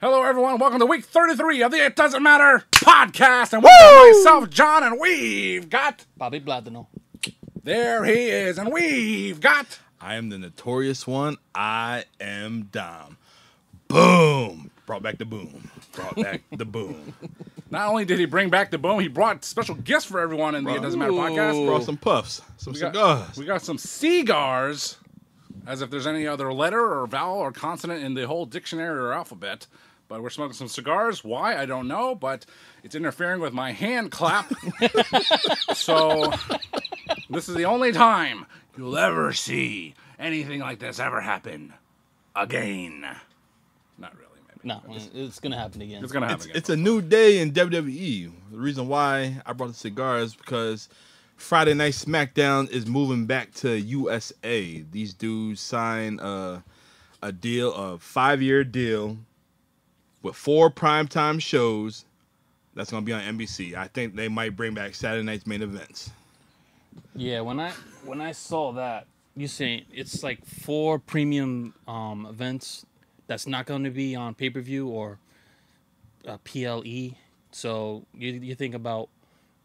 Hello, everyone. Welcome to week 33 of the It Doesn't Matter podcast. And we've got myself, John, and we've got... Bobby Bladino. There he is. And we've got... I am the notorious one. I am Dom. Boom. Brought back the boom. Brought back the boom. Not only did he bring back the boom, he brought special gifts for everyone in the It Doesn't Matter podcast. Brought some puffs. Some cigars. We got some cigars, as if there's any other letter or vowel or consonant in the whole dictionary or alphabet. But we're smoking some cigars. Why? I don't know, but it's interfering with my hand clap. So this is the only time you'll ever see anything like this ever happen again. Not really, maybe. No, it's going to happen again. It's going to happen again. It's a new day in WWE. The reason why I brought the cigars is because Friday Night SmackDown is moving back to USA. These dudes signed a deal, a 5-year deal, with 4 primetime shows that's going to be on NBC. I think they might bring back Saturday night's main events. Yeah, when I saw that, you saying it's like 4 premium events that's not going to be on pay-per-view or PLE. So you think about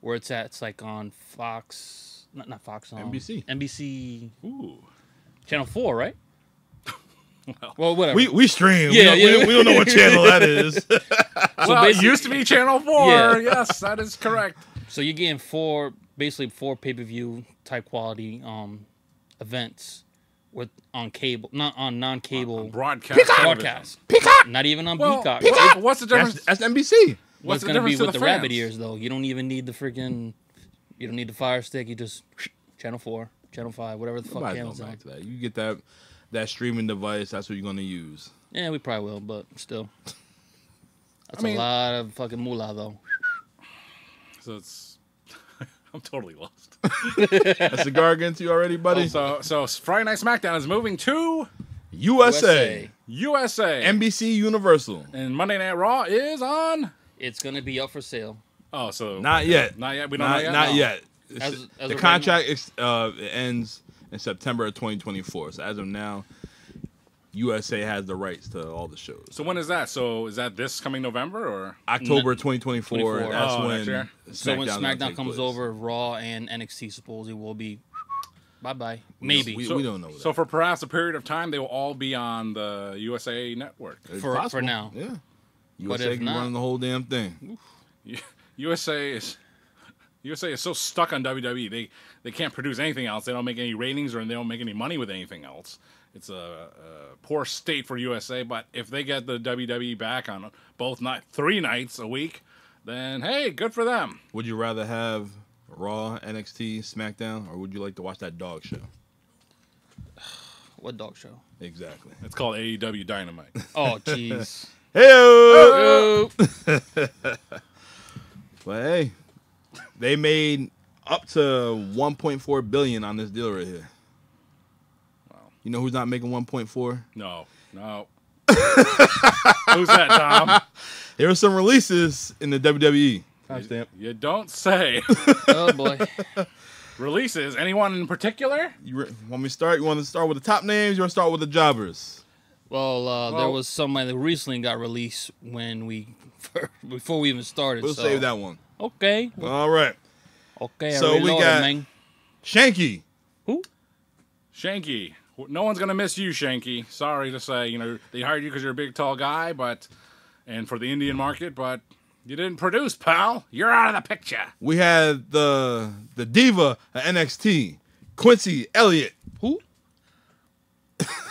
where it's at. It's like on Fox, not Fox, NBC. NBC. Ooh. Channel 4, right? Well, whatever. We stream. Yeah, we don't know what channel that is. Well, it used to be Channel 4. Yeah. Yes, that is correct. So you're getting basically 4 pay-per-view type quality events with on cable, not on non-cable broadcast. Peacock. Not even on Well, Peacock. what's the difference? That's NBC. What's the going to be difference to with the the rabbit fans? ears, though? You don't even need the freaking... You don't need the Fire Stick. You just... Channel 4, Channel 5, whatever the fuck Nobody's channel's going on. back to that. You get that streaming device, that's what you're going to use. Yeah, we probably will, but still. That's I mean- a lot of fucking moolah, though. So it's... I'm totally lost. A cigar again to you already, buddy? So Friday Night SmackDown is moving to USA. USA. NBC Universal. And Monday Night Raw is on... It's going to be up for sale. Oh, so... Not yet. Not yet? We don't know yet? Not No. yet. As The of contract ends in September of 2024. So as of now, USA has the rights to all the shows. So when is that? So is that this coming November or... October 2024. 24. That's Oh, when next year? So when SmackDown's gonna SmackDown take comes place. over, Raw and NXT supposedly will be bye-bye. Maybe. We don't know that. So for perhaps a period of time, they will all be on the USA Network. It's for possible. now. Yeah. But USA if can not- run the whole damn thing. USA is so stuck on WWE. They can't produce anything else. They don't make any ratings or they don't make any money with anything else. It's a poor state for USA. But if they get the WWE back on both 3 nights a week, then hey, good for them. Would you rather have Raw, NXT, SmackDown, or would you like to watch that dog show? What dog show? Exactly. It's called AEW Dynamite. Oh, jeez. Hey! But hey, they made up to $1.4 billion on this deal right here. Wow. You know who's not making 1.4? No. Who's that, Tom? There were some releases in the WWE. Timestamp. You don't say. Oh, boy. Releases? Anyone in particular? Want me to start? You want to start with the top names? You want to start with the jobbers? Well, there was somebody that recently got released before we even started. We'll save that one. Okay. All right. Okay, So we got- man. Shanky. Who? Shanky. No one's going to miss you, Shanky. Sorry to say. They hired you because you're a big, tall guy, and for the Indian market, but you didn't produce, pal. You're out of the picture. We had the diva at NXT, Quincy Elliott. Who?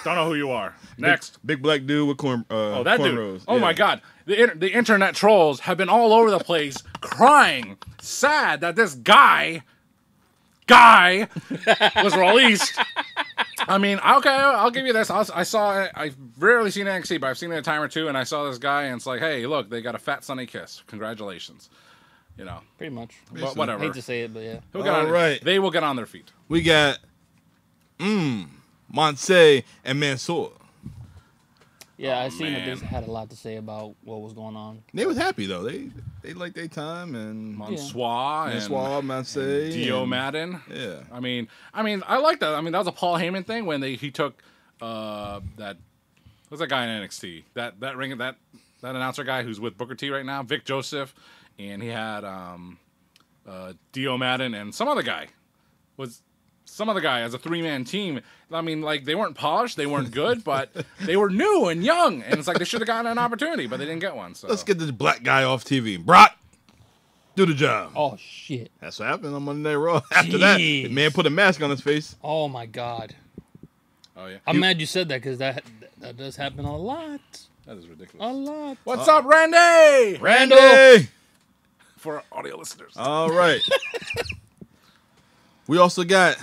Don't know who you are. Next. Big black dude with That cornrows. dude. Oh, my God. The internet trolls have been all over the place crying, sad that this guy was released. I mean, okay, I'll give you this. I've rarely seen NXT, but I've seen it a time or two, and I saw this guy, and it's like, hey, look, they got a fat Sunny kiss. Congratulations. Pretty much. But whatever. Hate to say it, but yeah. All right. They will get on their feet. We got Montse and Mansoor. Yeah, I seen that man. they had a lot to say about what was going on. They was happy though. They liked their time and Mansoor and Mansoor, Dio Madden. Yeah. I mean, I like that. I mean, that was a Paul Heyman thing when he took that. What's that guy in NXT? That ring that that announcer guy who's with Booker T right now, Vic Joseph, and he had Dio Madden and some other guy as a 3-man team. I mean, like, they weren't polished, they weren't good, but they were new and young, and it's like they should have gotten an opportunity, but they didn't get one. So let's get this black guy off TV. Brock, do the job. Oh shit! That's what happened on Monday Night Raw. After that, the man put a mask on his face. Oh my god. Oh yeah. I'm mad you said that because that does happen a lot. That is ridiculous. A lot. What's up, Randy? Randy! For our audio listeners. All right. We also got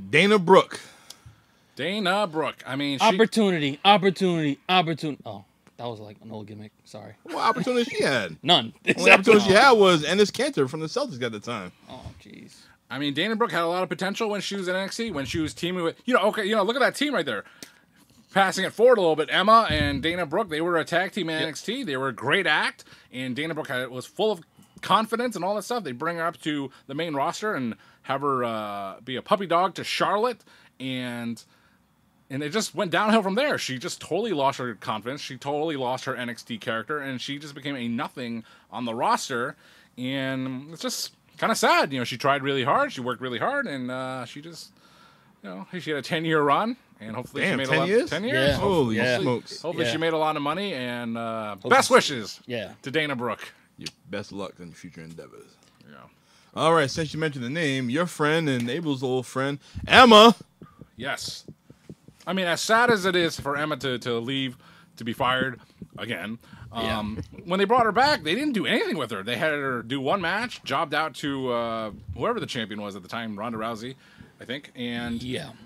Dana Brooke. Dana Brooke. I mean, opportunity. Oh, that was like an old gimmick. Sorry. What opportunity she had? None. The only opportunity she had was Ennis Cantor from the Celtics at the time. Oh, jeez. I mean, Dana Brooke had a lot of potential when she was in NXT, when she was teaming with, look at that team right there. Passing it forward a little bit, Emma and Dana Brooke, they were a tag team in NXT. They were a great act, and Dana Brooke was full of confidence and all that stuff. They bring her up to the main roster and have her be a puppy dog to Charlotte, and it just went downhill from there. She just totally lost her confidence. She totally lost her NXT character, and she just became a nothing on the roster, and it's just kind of sad. She tried really hard. She worked really hard, and she just, she had a 10-year run, and hopefully she made 10 a lot. years? 10 years? Yeah. Holy Yeah. smokes. Hopefully Yeah. she made a lot of money, and best wishes to Dana Brooke. Your best luck in your future endeavors. Yeah. All right, since you mentioned the name, your friend and Abel's old friend, Emma. Yes. I mean, as sad as it is for Emma to leave, to be fired again, when they brought her back, they didn't do anything with her. They had her do one match, jobbed out to whoever the champion was at the time, Ronda Rousey, I think, and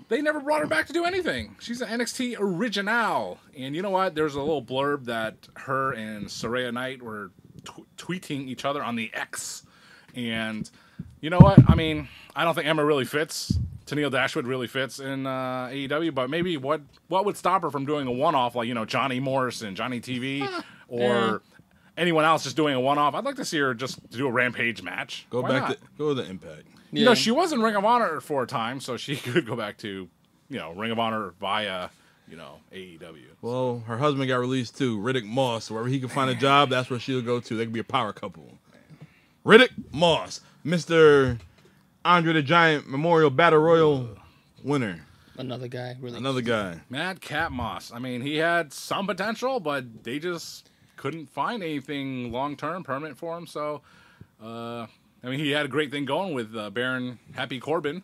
they never brought her back to do anything. She's an NXT original. And you know what? There's a little blurb that her and Saraya Knight were tweeting each other on the X. And you know what? I mean, I don't think Emma really fits. Tennille Dashwood really fits in AEW, but maybe what would stop her from doing a one-off like, Johnny Morrison, Johnny TV, or anyone else just doing a one-off? I'd like to see her just do a Rampage match. Go to the Impact. Yeah. She was in Ring of Honor for a time, so she could go back to, Ring of Honor via, AEW. Well, her husband got released too, Riddick Moss. Wherever he can find a job, that's where she'll go to. They could be a power couple. Riddick Moss, Mr. Andre the Giant Memorial Battle Royal winner. Another guy. Really. Another guy. Madcap Moss. I mean, he had some potential, but they just couldn't find anything long-term, permanent for him. So, he had a great thing going with Baron Happy Corbin.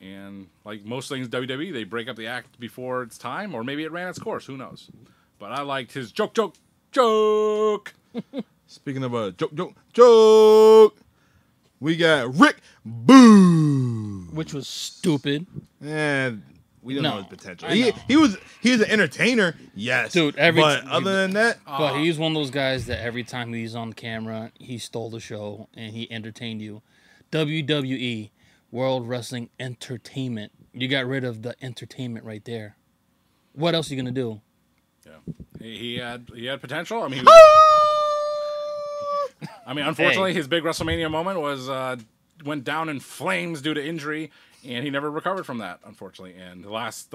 And like most things WWE, they break up the act before it's time, or maybe it ran its course. Who knows? But I liked his joke. Speaking of a joke, we got Rick Boo, which was stupid. And we don't know his potential. He was an entertainer, yes, dude. But other than that, but he's one of those guys that every time he's on camera, he stole the show and he entertained you. WWE, World Wrestling Entertainment. You got rid of the entertainment right there. What else are you gonna do? Yeah, he had potential. Unfortunately, his big WrestleMania moment was went down in flames due to injury, and he never recovered from that, unfortunately. And the last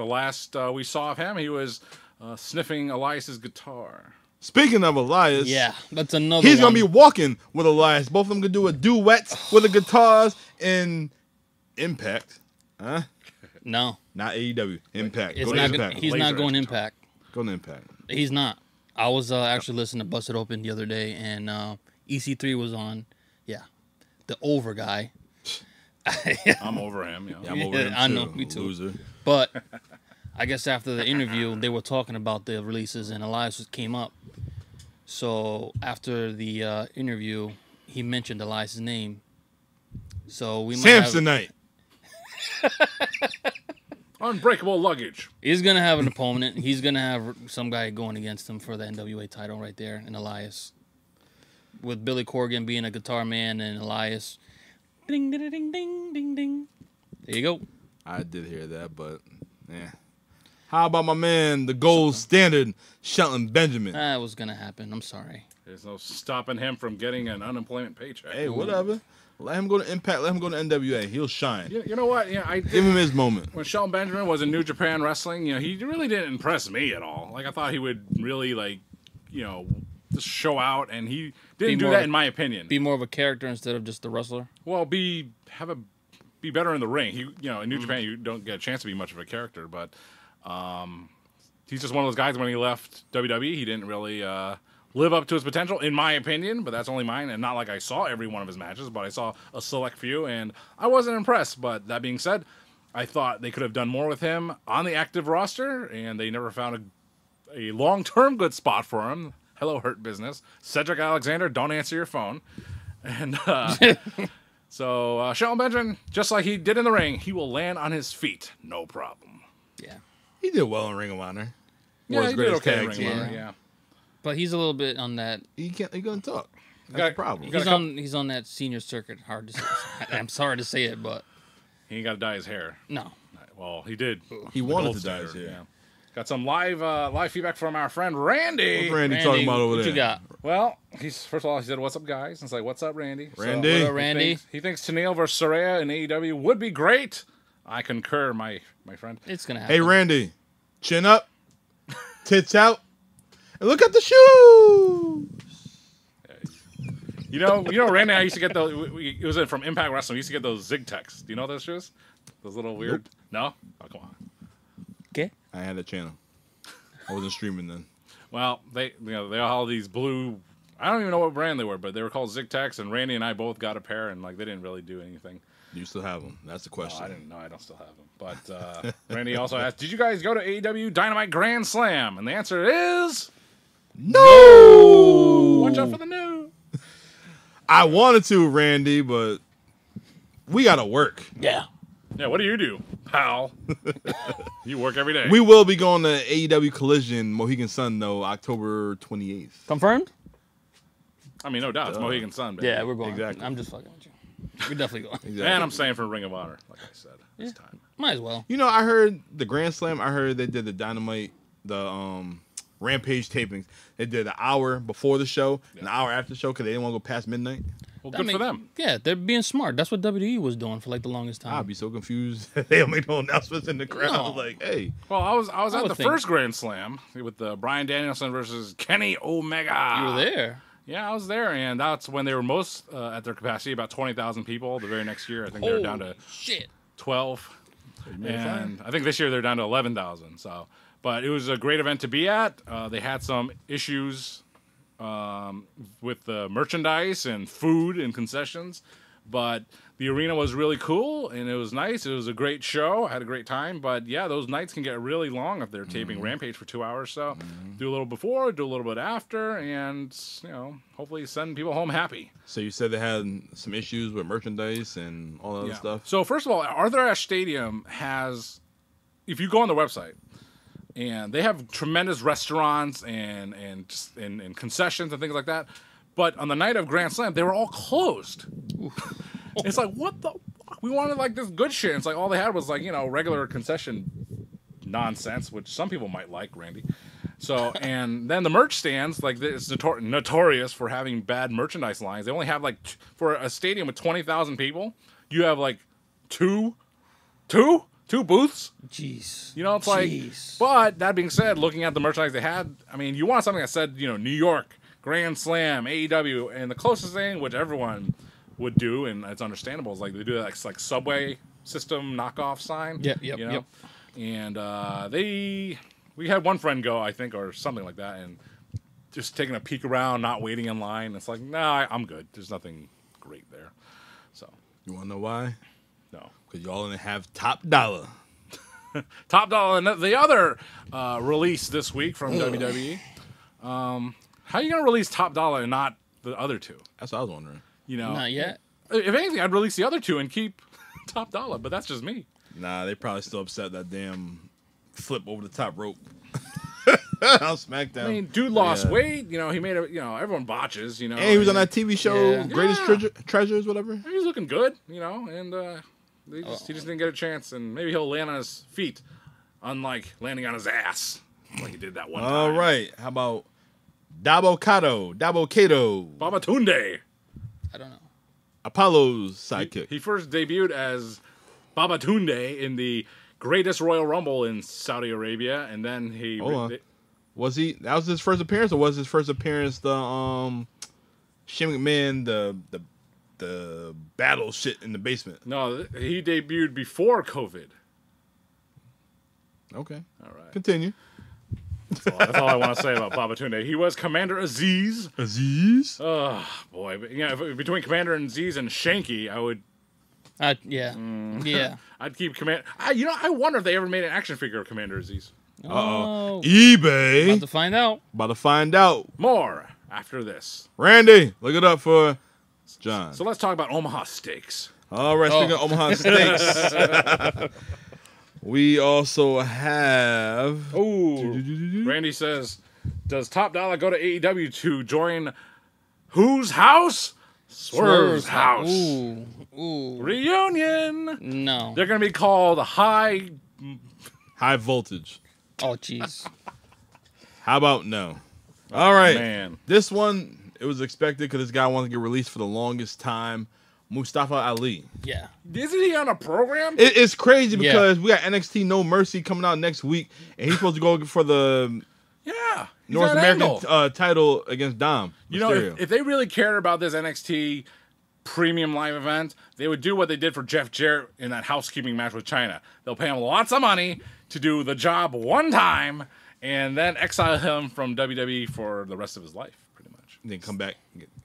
we saw of him, he was sniffing Elias's guitar. Speaking of Elias, that's another. He's gonna be walking with Elias. Both of them could do a duet with the guitars in Impact. Huh? No, not AEW. Impact. He's not going Impact. Go to Impact. He's not. I was actually listening to Busted Open the other day, and EC3 was on. Yeah, the over guy. I'm over him. Yeah, I'm over him too. I know, me too. Loser. But I guess after the interview, they were talking about the releases, and Elias came up. So after the interview, he mentioned Elias' name. So we might Samsonite. Unbreakable luggage. He's gonna have an opponent. He's gonna have some guy going against him for the NWA title right there, and Elias. With Billy Corgan being a guitar man and Elias, ding ding ding ding ding ding. There you go. I did hear that, but yeah. How about my man, the gold standard, Shelton Benjamin? That was gonna happen. I'm sorry. There's no stopping him from getting an unemployment paycheck. Hey, whatever. Let him go to Impact. Let him go to NWA. He'll shine. You know what? Yeah, give him his moment. When Shelton Benjamin was in New Japan Wrestling, he really didn't impress me at all. Like I thought he would really just show out, and he didn't do more that, of- in my opinion. Be more of a character instead of just the wrestler. Well, be better in the ring. In New Japan, you don't get a chance to be much of a character, but he's just one of those guys. When he left WWE, he didn't really live up to his potential, in my opinion. But that's only mine, and not like I saw every one of his matches, but I saw a select few, and I wasn't impressed. But that being said, I thought they could have done more with him on the active roster, and they never found a long-term good spot for him. Hello, Hurt Business. Cedric Alexander, don't answer your phone. And so Shelton Benjamin, just like he did in the ring, he will land on his feet. No problem. Yeah. He did well in Ring of Honor. Yeah, World's he did Greatest okay in Tag Ring of Team. Honor, yeah. But he's a little bit on that. He couldn't talk. That's the problem. He's on that senior circuit. Hard to say. I'm sorry to say it, but He ain't got to dye his hair. no. Well, he did. He The wanted gold to dye his standard, hair. yeah. Got some live feedback from our friend Randy. What's Randy talking about over what there? you got? Well, first of all, he said, "What's up, guys?" And it's like, "What's up, Randy?" Randy. What up, Randy? He thinks Tenille versus Saraya in AEW would be great. I concur, my friend. It's gonna happen. Hey, Randy, chin up, tits out, and look at the shoes. You know, Randy. I used to get those. It was from Impact Wrestling. We used to get those Zig Tex. Do you know those shoes? Those little weird. No. Oh, come on. Okay. I had a channel. I wasn't streaming then. Well, they all have these blue. I don't even know what brand they were, but they were called Zig Tex, and Randy and I both got a pair, and like they didn't really do anything. Do you still have them? That's the question. I didn't know. I don't still have them. But Randy also asked, "Did you guys go to AEW Dynamite Grand Slam?" And the answer is no. watch out for the no. I wanted to, Randy, but we gotta work. Yeah. Yeah, what do you do, pal? You work every day. We will be going to AEW Collision Mohegan Sun though, October 28th. Confirmed? I mean, no doubt, it's Mohegan Sun, baby. Yeah, we're going. Exactly. I'm just fucking with you. We're definitely going. Exactly. And I'm saying for Ring of Honor, like I said, this time. Might as well. You know, I heard the Grand Slam. I heard they did the Dynamite, the Rampage tapings. They did an hour before the show, an hour after the show, because they didn't want to go past midnight. Well, good for them. Yeah, they're being smart. That's what WWE was doing for like the longest time. I'd be so confused. They don't make no announcements in the crowd. No. Like, hey, Well, I was at would the think. first Grand Slam with Brian Danielson versus Kenny Omega. You were there. Yeah, I was there, and that's when they were most at their capacity, about 20,000 people. The very next year, I think they were down to Shit. 12, and I think this year they're down to 11,000. So, but it was a great event to be at. They had some issues with the merchandise and food and concessions, but the arena was really cool and it was nice. It was a great show. I had a great time, but yeah, those nights can get really long if they're taping Rampage for 2 hours. So do a little before, do a little bit after, and hopefully send people home happy. so you said they had some issues with merchandise and all that other stuff. So first of all, Arthur Ashe Stadium has, if you go on their website, and they have tremendous restaurants and concessions and things like that. But on the night of Grand Slam, they were all closed. It's like, what the fuck? We wanted like this good shit. It's like all they had was like, regular concession nonsense, which some people might like, Randy. So, and then the merch stands, like it's notorious for having bad merchandise lines. They only have like, for a stadium with 20,000 people, you have like two booths. Jeez. It's like, but that being said, looking at the merchandise they had, I mean, you want something that said, New York, Grand Slam, AEW, and the closest thing, which everyone would do, and it's understandable, is like they do that like subway system knockoff sign. Yep. And we had one friend go, I think, or something like that, and just taking a peek around, not waiting in line. It's like, nah, I'm good. There's nothing great there. So, You want to know why? no. Because y'all only have Top Dollar. Top Dollar, and the other release this week from WWE. How are you going to release Top Dollar and not the other two? That's what I was wondering. Not yet. If anything, I'd release the other two and keep Top Dollar, but that's just me. Nah, they probably still upset that damn flip over the top rope on SmackDown. I mean, dude lost weight. He made it. Everyone botches. And he was on that TV show, Yeah. Greatest Treasures, whatever. He was looking good. And he just didn't get a chance. And maybe he'll land on his feet, unlike landing on his ass, like he did that one time. All right. How about Dabo Kato, Baba Tunde. I don't know. Apollo's sidekick? He first debuted as Baba Tunde in the Greatest Royal Rumble in Saudi Arabia, and then he. Hold on. Was he? That was his first appearance, or was his first appearance the Shane McMahon the battle shit in the basement? No, he debuted before COVID. Okay. All right. Continue. That's all I want to say about Babatunde. He was Commander Aziz. Aziz? Oh, boy. But, between Commander Aziz and Shanky, I would... Yeah. Yeah. I'd keep Commander... I wonder if they ever made an action figure of Commander Aziz. Oh. eBay. About to find out. About to find out. More after this. Randy, look it up for John. So let's talk about Omaha Steaks. All right, speaking of Omaha Steaks, we also have... Ooh. Randy says, does Top Dollar go to AEW to join whose house? Swerve's house. Ooh. Reunion. No. They're going to be called High Voltage. Oh, jeez. How about no? All right. Man. This one, it was expected because this guy wanted to get released for the longest time. Mustafa Ali. Yeah. Isn't he on a program? It's crazy because we got NXT No Mercy coming out next week, and he's supposed to go for the North American title against Dom. You know, if they really cared about this NXT premium live event, they would do what they did for Jeff Jarrett in that housekeeping match with China. They'll pay him lots of money to do the job one time, and then exile him from WWE for the rest of his life, pretty much. Then come back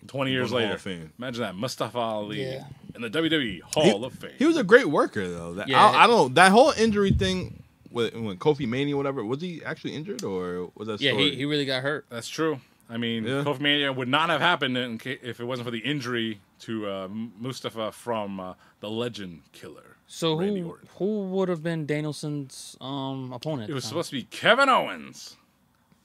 20 years later. Imagine that. Mustafa Ali in the WWE Hall of Fame. He was a great worker, though. I don't know. That whole injury thing when Kofi Mania, whatever, was he actually injured or was that story? Yeah, he really got hurt. That's true. I mean, Kofi Mania would not have happened if it wasn't for the injury to Mustafa from the Legend Killer. So who would have been Danielson's opponent? It was supposed to be Kevin Owens,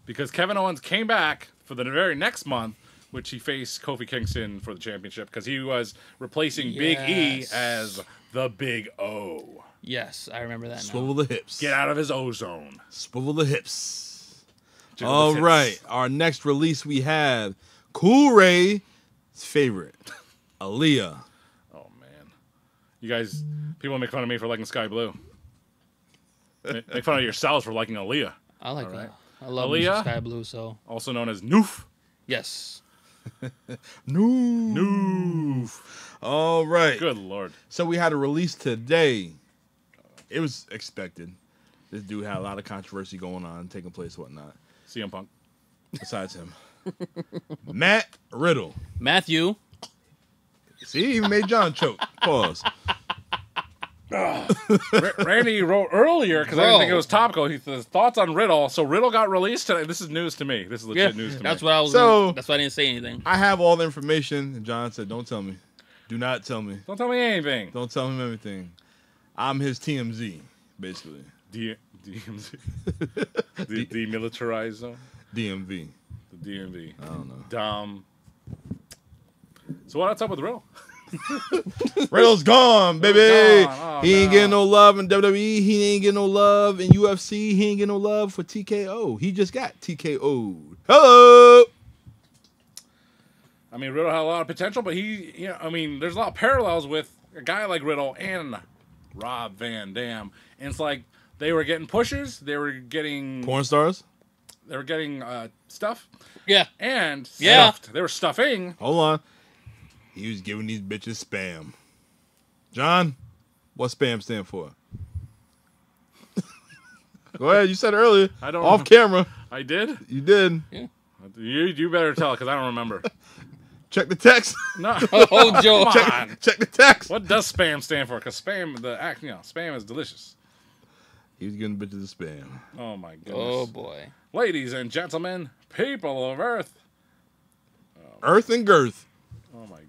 because Kevin Owens came back for the very next month, which he faced Kofi Kingston for the championship, because he was replacing Big E as the Big O. Yes, I remember that. Swivel the hips. Get out of his ozone. Swivel the hips. All right. Our next release we have Cool Ray's favorite, Aaliyah. Oh, man. You guys, people make fun of me for liking Sky Blue. Make fun of yourselves for liking Aaliyah. I like that. I love Aaliyah, Sky Blue, so. Also known as Noof. Yes. Noof. All right. Good Lord. So we had a release today. It was expected. This dude had a lot of controversy going on, taking place, whatnot. CM Punk. Besides him. Matt Riddle. Matthew. See, he even made John choke. Pause. Randy wrote earlier, because I didn't think it was topical. He says, thoughts on Riddle. So Riddle got released today. This is news to me. This is legit news to me. That's what I was that's why I didn't say anything. I have all the information, and John said, don't tell me. Do not tell me. Don't tell me anything. Don't tell him everything. I'm his TMZ, basically. DMZ. The demilitarized zone? DMV. The DMV. I don't know. Dom. So what's up with Riddle? Riddle's gone, baby. Riddle's gone. Oh, he ain't getting no love in WWE. He ain't getting no love in UFC. He ain't getting no love for TKO. He just got TKO'd. Hello. I mean, Riddle had a lot of potential, but there's a lot of parallels with a guy like Riddle and Rob Van Dam. And it's like they were getting pushers. They were getting... Porn stars? They were getting stuff. Yeah. And stuffed. They were stuffing. Hold on. He was giving these bitches spam. John, what spam stand for? Go ahead. You said it earlier. I don't Off camera. I did? You did. Yeah. You better tell, because I don't remember. Check the text. No. Oh, Joe. Check the text. What does spam stand for? Because spam, spam is delicious. He was giving bitches the spam. Oh, my goodness. Oh, boy. Ladies and gentlemen, people of Earth. Earth and girth. Oh, my God.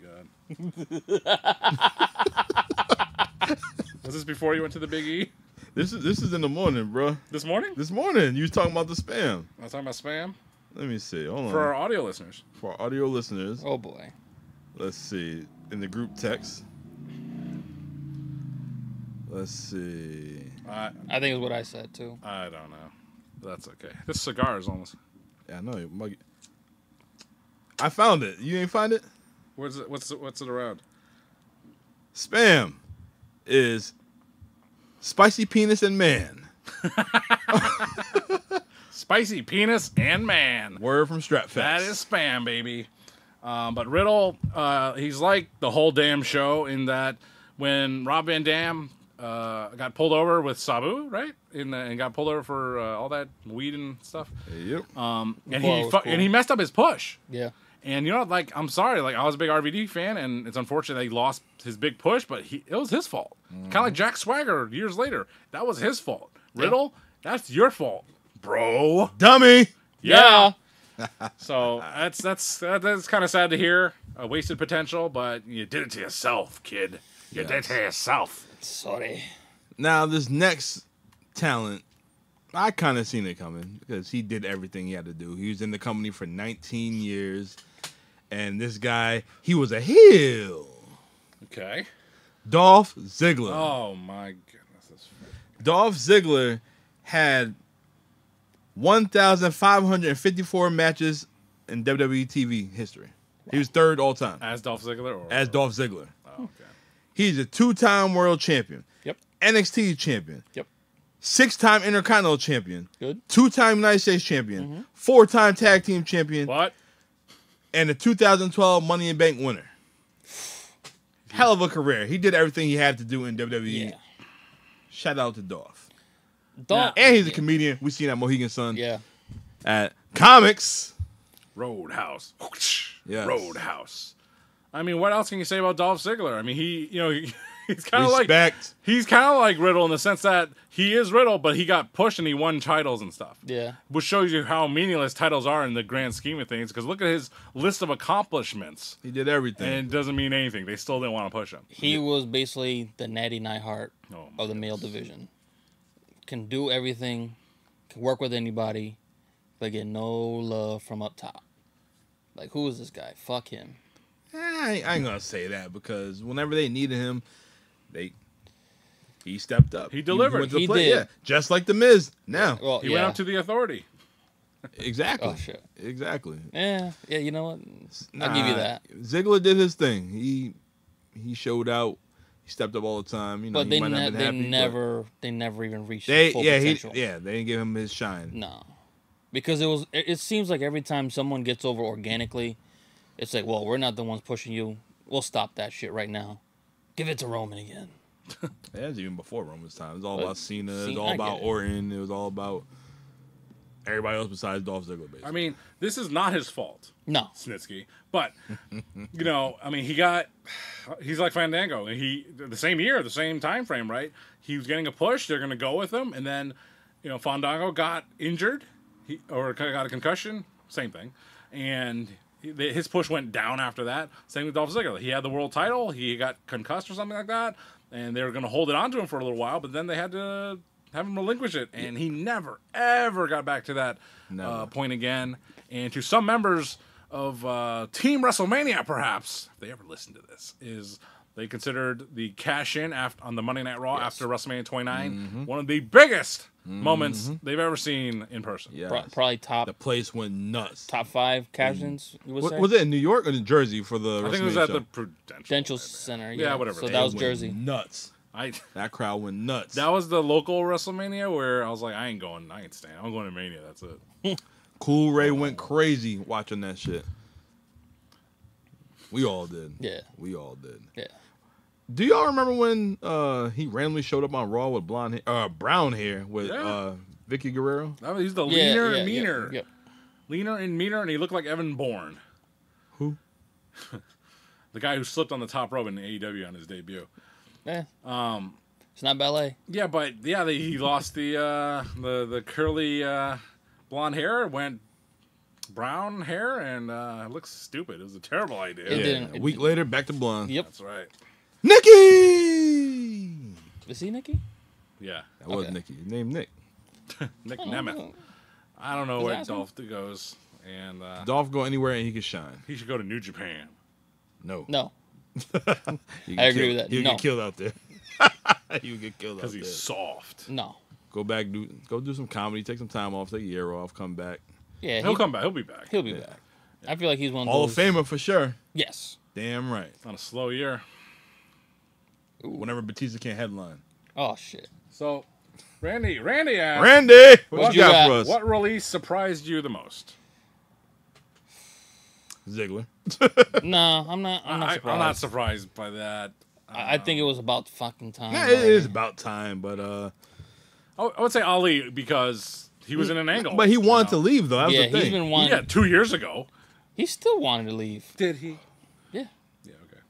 Was this before you went to the Big E? This is in the morning, bro. This morning? This morning. You was talking about the spam. I was talking about spam? Let me see. Hold on. For our audio listeners. For our audio listeners. Oh, boy. Let's see. In the group text. Let's see. I think it's what I said, too. I don't know. That's okay. This cigar is almost... Yeah, I know. I found it. You ain't find it? What's it around? Spam is spicy penis and man. Spicy penis and man. Word from Stratfest. That is spam, baby. But Riddle, he's like the whole damn show in that when Rob Van Dam got pulled over with Sabu, right? And got pulled over for all that weed and stuff. Yep. And he messed up his push. Yeah. And you know, like, I'm sorry, like, I was a big RVD fan, and it's unfortunate that he lost his big push, but it was his fault. Kind of like Jack Swagger years later. That was his fault. Riddle, that's your fault, bro. Dummy. Yeah. So that's kind of sad to hear. Wasted potential, but you did it to yourself, kid. You did it to yourself. Sorry. Now, this next talent, I kind of seen it coming because he did everything he had to do. He was in the company for 19 years, and this guy, he was a heel. Okay. Dolph Ziggler. Oh, my goodness. Dolph Ziggler had 1,554 matches in WWE TV history. He was third all time. As Dolph Ziggler? As Dolph Ziggler. Oh, okay. He's a 2-time world champion. Yep. NXT champion. Yep. 6-time Intercontinental champion. Good. 2-time United States champion. 4-time tag team champion. What? And the 2012 Money in Bank winner. Hell of a career. He did everything he had to do in WWE. Yeah. Shout out to Dolph. Dolph. And he's a comedian. We seen that Mohegan Sun Yeah. at Comics. Roadhouse. Yes. Roadhouse. I mean, what else can you say about Dolph Ziggler? I mean, he's kind of like Respect. he's kind of like Riddle in the sense that he is Riddle, but he got pushed and he won titles and stuff. Yeah. Which shows you how meaningless titles are in the grand scheme of things. Because look at his list of accomplishments, He did everything. and it doesn't mean anything. They still didn't want to push him. He was basically the Natty Neidhart Oh, my of the male division. Can do everything, can work with anybody, but get no love from up top. Like, who is this guy? Fuck him. I ain't gonna say that because whenever they needed him, he stepped up. He delivered. went to the He plate. did. Yeah, just like the Miz. Now, Well, He went up to the Authority. exactly. Oh, shit. Exactly. Yeah, you know what? I'll give you that. Ziggler did his thing. He showed out. He stepped up all the time. You know, But he might not have been happy, they never even reached They full they potential. didn't give him his shine. No, because it seems like every time someone gets over organically, it's like, well, we're not the ones pushing you. We'll stop that shit right now. Give it to Roman again. That was even before Roman's time. It was all about Cena. It was Cena, all I about get it. Orton. It was all about everybody else besides Dolph Ziggler, basically. I mean, this is not his fault, No, Snitsky. But I mean, he's like Fandango. The same year, the same time frame, right? He was getting a push. They're going to go with him, and then Fandango got injured, or got a concussion. Same thing, and his push went down after that. Same with Dolph Ziggler. He had the world title. He got concussed or something like that, and they were going to hold it on to him for a little while, but then they had to have him relinquish it, and he never, ever got back to that point again. And to some members of Team WrestleMania, perhaps, if they ever listen to this, is they considered the cash-in on the Monday Night Raw after WrestleMania 29 one of the biggest moments they've ever seen in person. Yeah, probably the place went nuts. top 5 cash-ins. You would say? Was it in New York or New Jersey for the? I think it was WrestleMania at show? the Prudential. Prudential Center. Yeah, whatever. So It that was went Jersey. Nuts. That crowd went nuts. That was the local WrestleMania where I was like, I ain't staying. I'm going to Mania. That's it. Cool Ray went crazy watching that shit. We all did. Yeah. We all did. Yeah. Do y'all remember when he randomly showed up on Raw with brown hair with Vicky Guerrero? He's the Yeah, leaner yeah, and meaner. yeah. Leaner and meaner, and he looked like Evan Bourne. Who? The guy who slipped on the top rope in AEW on his debut. Yeah. It's not ballet. Yeah, but he lost the curly blonde hair, went brown hair, and it looks stupid. It was a terrible idea. It didn't. A week later, back to blonde. Yep. That's right. Nikki! Is he Nikki? Yeah. That was Okay. Nikki. His name Nick. Nick Oh, Nemeth. I don't know Just where ask him. Dolph goes, and Dolph go anywhere and he can shine. he should go to New Japan. No. No. He I get agree killed. with that. He'll No. get killed out there. He would get killed out Because there. he's soft. No. Go back, go do some comedy, take some time off, take a year off, come back. Yeah. He'll come back. He'll be back. He'll be back. I feel like he's one of Hall those. of Famer for sure. Yes. Damn right. On a slow year. Whenever Batista can't headline. Oh shit. So, Randy asks, Randy, what What you you got got? for us? what release surprised you the most? Ziggler. No, I'm not surprised. I'm not surprised by that. I think it was about fucking time. Yeah, it already. is about time, but I would say Ali because he was in an angle. But he wanted to you know. leave though. That was Yeah, the thing. he's been wanting. Yeah, 2 years ago. He still wanted to leave. Did he? Yeah. Yeah, okay.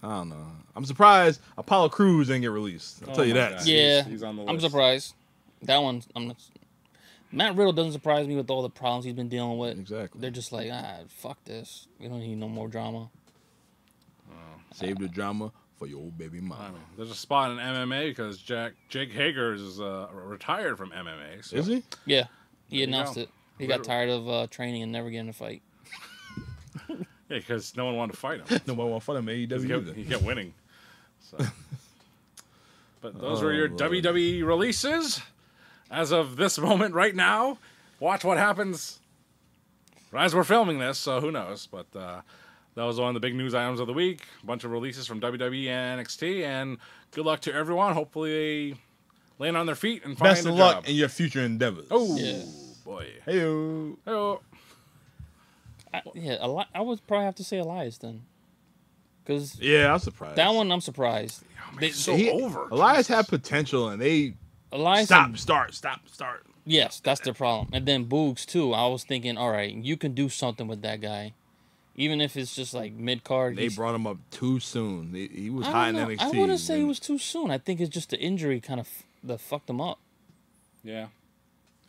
I don't know. I'm surprised Apollo Crews didn't get released. I'll tell you my that. God. Yeah. He's on the I'm list. surprised. That one, I'm not. Matt Riddle doesn't surprise me with all the problems he's been dealing with. Exactly. They're just like, fuck this. We don't need no more drama. Save the drama for your old baby I mama. mean, there's a spot in MMA because Jake Hager is retired from MMA. So Is he? Yeah. He There you announced go. it. He got tired of training and never getting a fight. Yeah, because no one wanted to fight him. Nobody want to fight him He AEW kept, either. he kept winning. So. But those were your Lord. WWE releases. As of this moment right now, watch what happens as we're filming this, so who knows. But that was one of the big news items of the week. A bunch of releases from WWE and NXT, and good luck to everyone. Hopefully they land on their feet and find Best a of luck job. in your future endeavors. Oh, Yeah. boy. Hey-o. Oh. I would probably have to say Elias then. Because Yeah, I'm surprised. that one, I'm surprised. It's so He- over. Elias had potential, and they Elias. stop. Yes, that's the problem. And then Boogs too. I was thinking, all right, you can do something with that guy, even if it's just like mid card. They brought him up too soon. He was I hot in don't know. NXT. I wouldn't say it and was too soon. I think it's just the injury kind of that fucked him up. Yeah.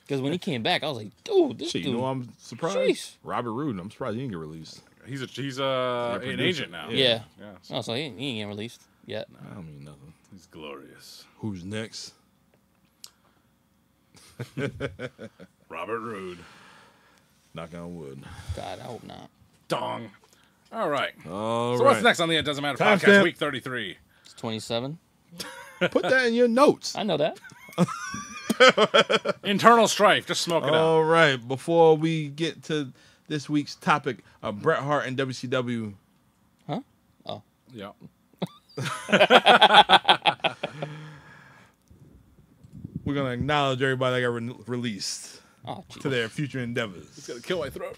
Because when he came back, I was like, dude, this Shit, dude. you know I'm surprised? Jeez. Robert Roode. I'm surprised he didn't get released. He's an producer. agent now. Yeah. Yeah. Oh, so he ain't getting released yet. I don't mean nothing. He's glorious. Who's next? Robert Roode. Knock on wood. God, I hope not. Dong. All right. All So right. what's next on the It Doesn't Matter Time podcast, stamp. week 33? It's 27. Put that in your notes. I know that. Internal strife. Just smoke it out. All right. Before we get to this week's topic of Bret Hart and WCW, Huh? Oh. Yeah. we're going to acknowledge everybody that got released Oh, to geez. their future endeavors. It's going to kill my throat.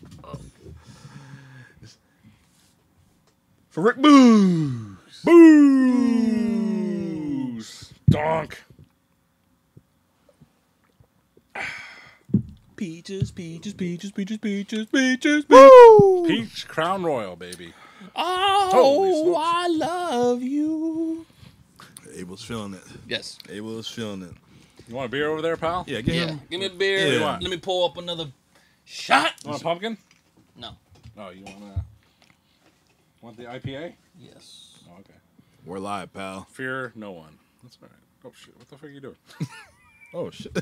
For Rick Boogs. Booze. Donk. Peaches, peaches, peaches, peaches, peaches, peaches, peaches. Woo! Peach Crown Royal, baby. Oh, Holy smokes. I love you. Abel's feeling it. Yes. Abel is feeling it. You want a beer over there, pal? Yeah, get Yeah. him. Give me a beer. Yeah. Let me pull up another shot. You want a pumpkin? No. Oh, you want the IPA? Yes. Oh, okay. We're live, pal. Fear no one. That's all right. Oh, shit. What the fuck are you doing? Oh, shit.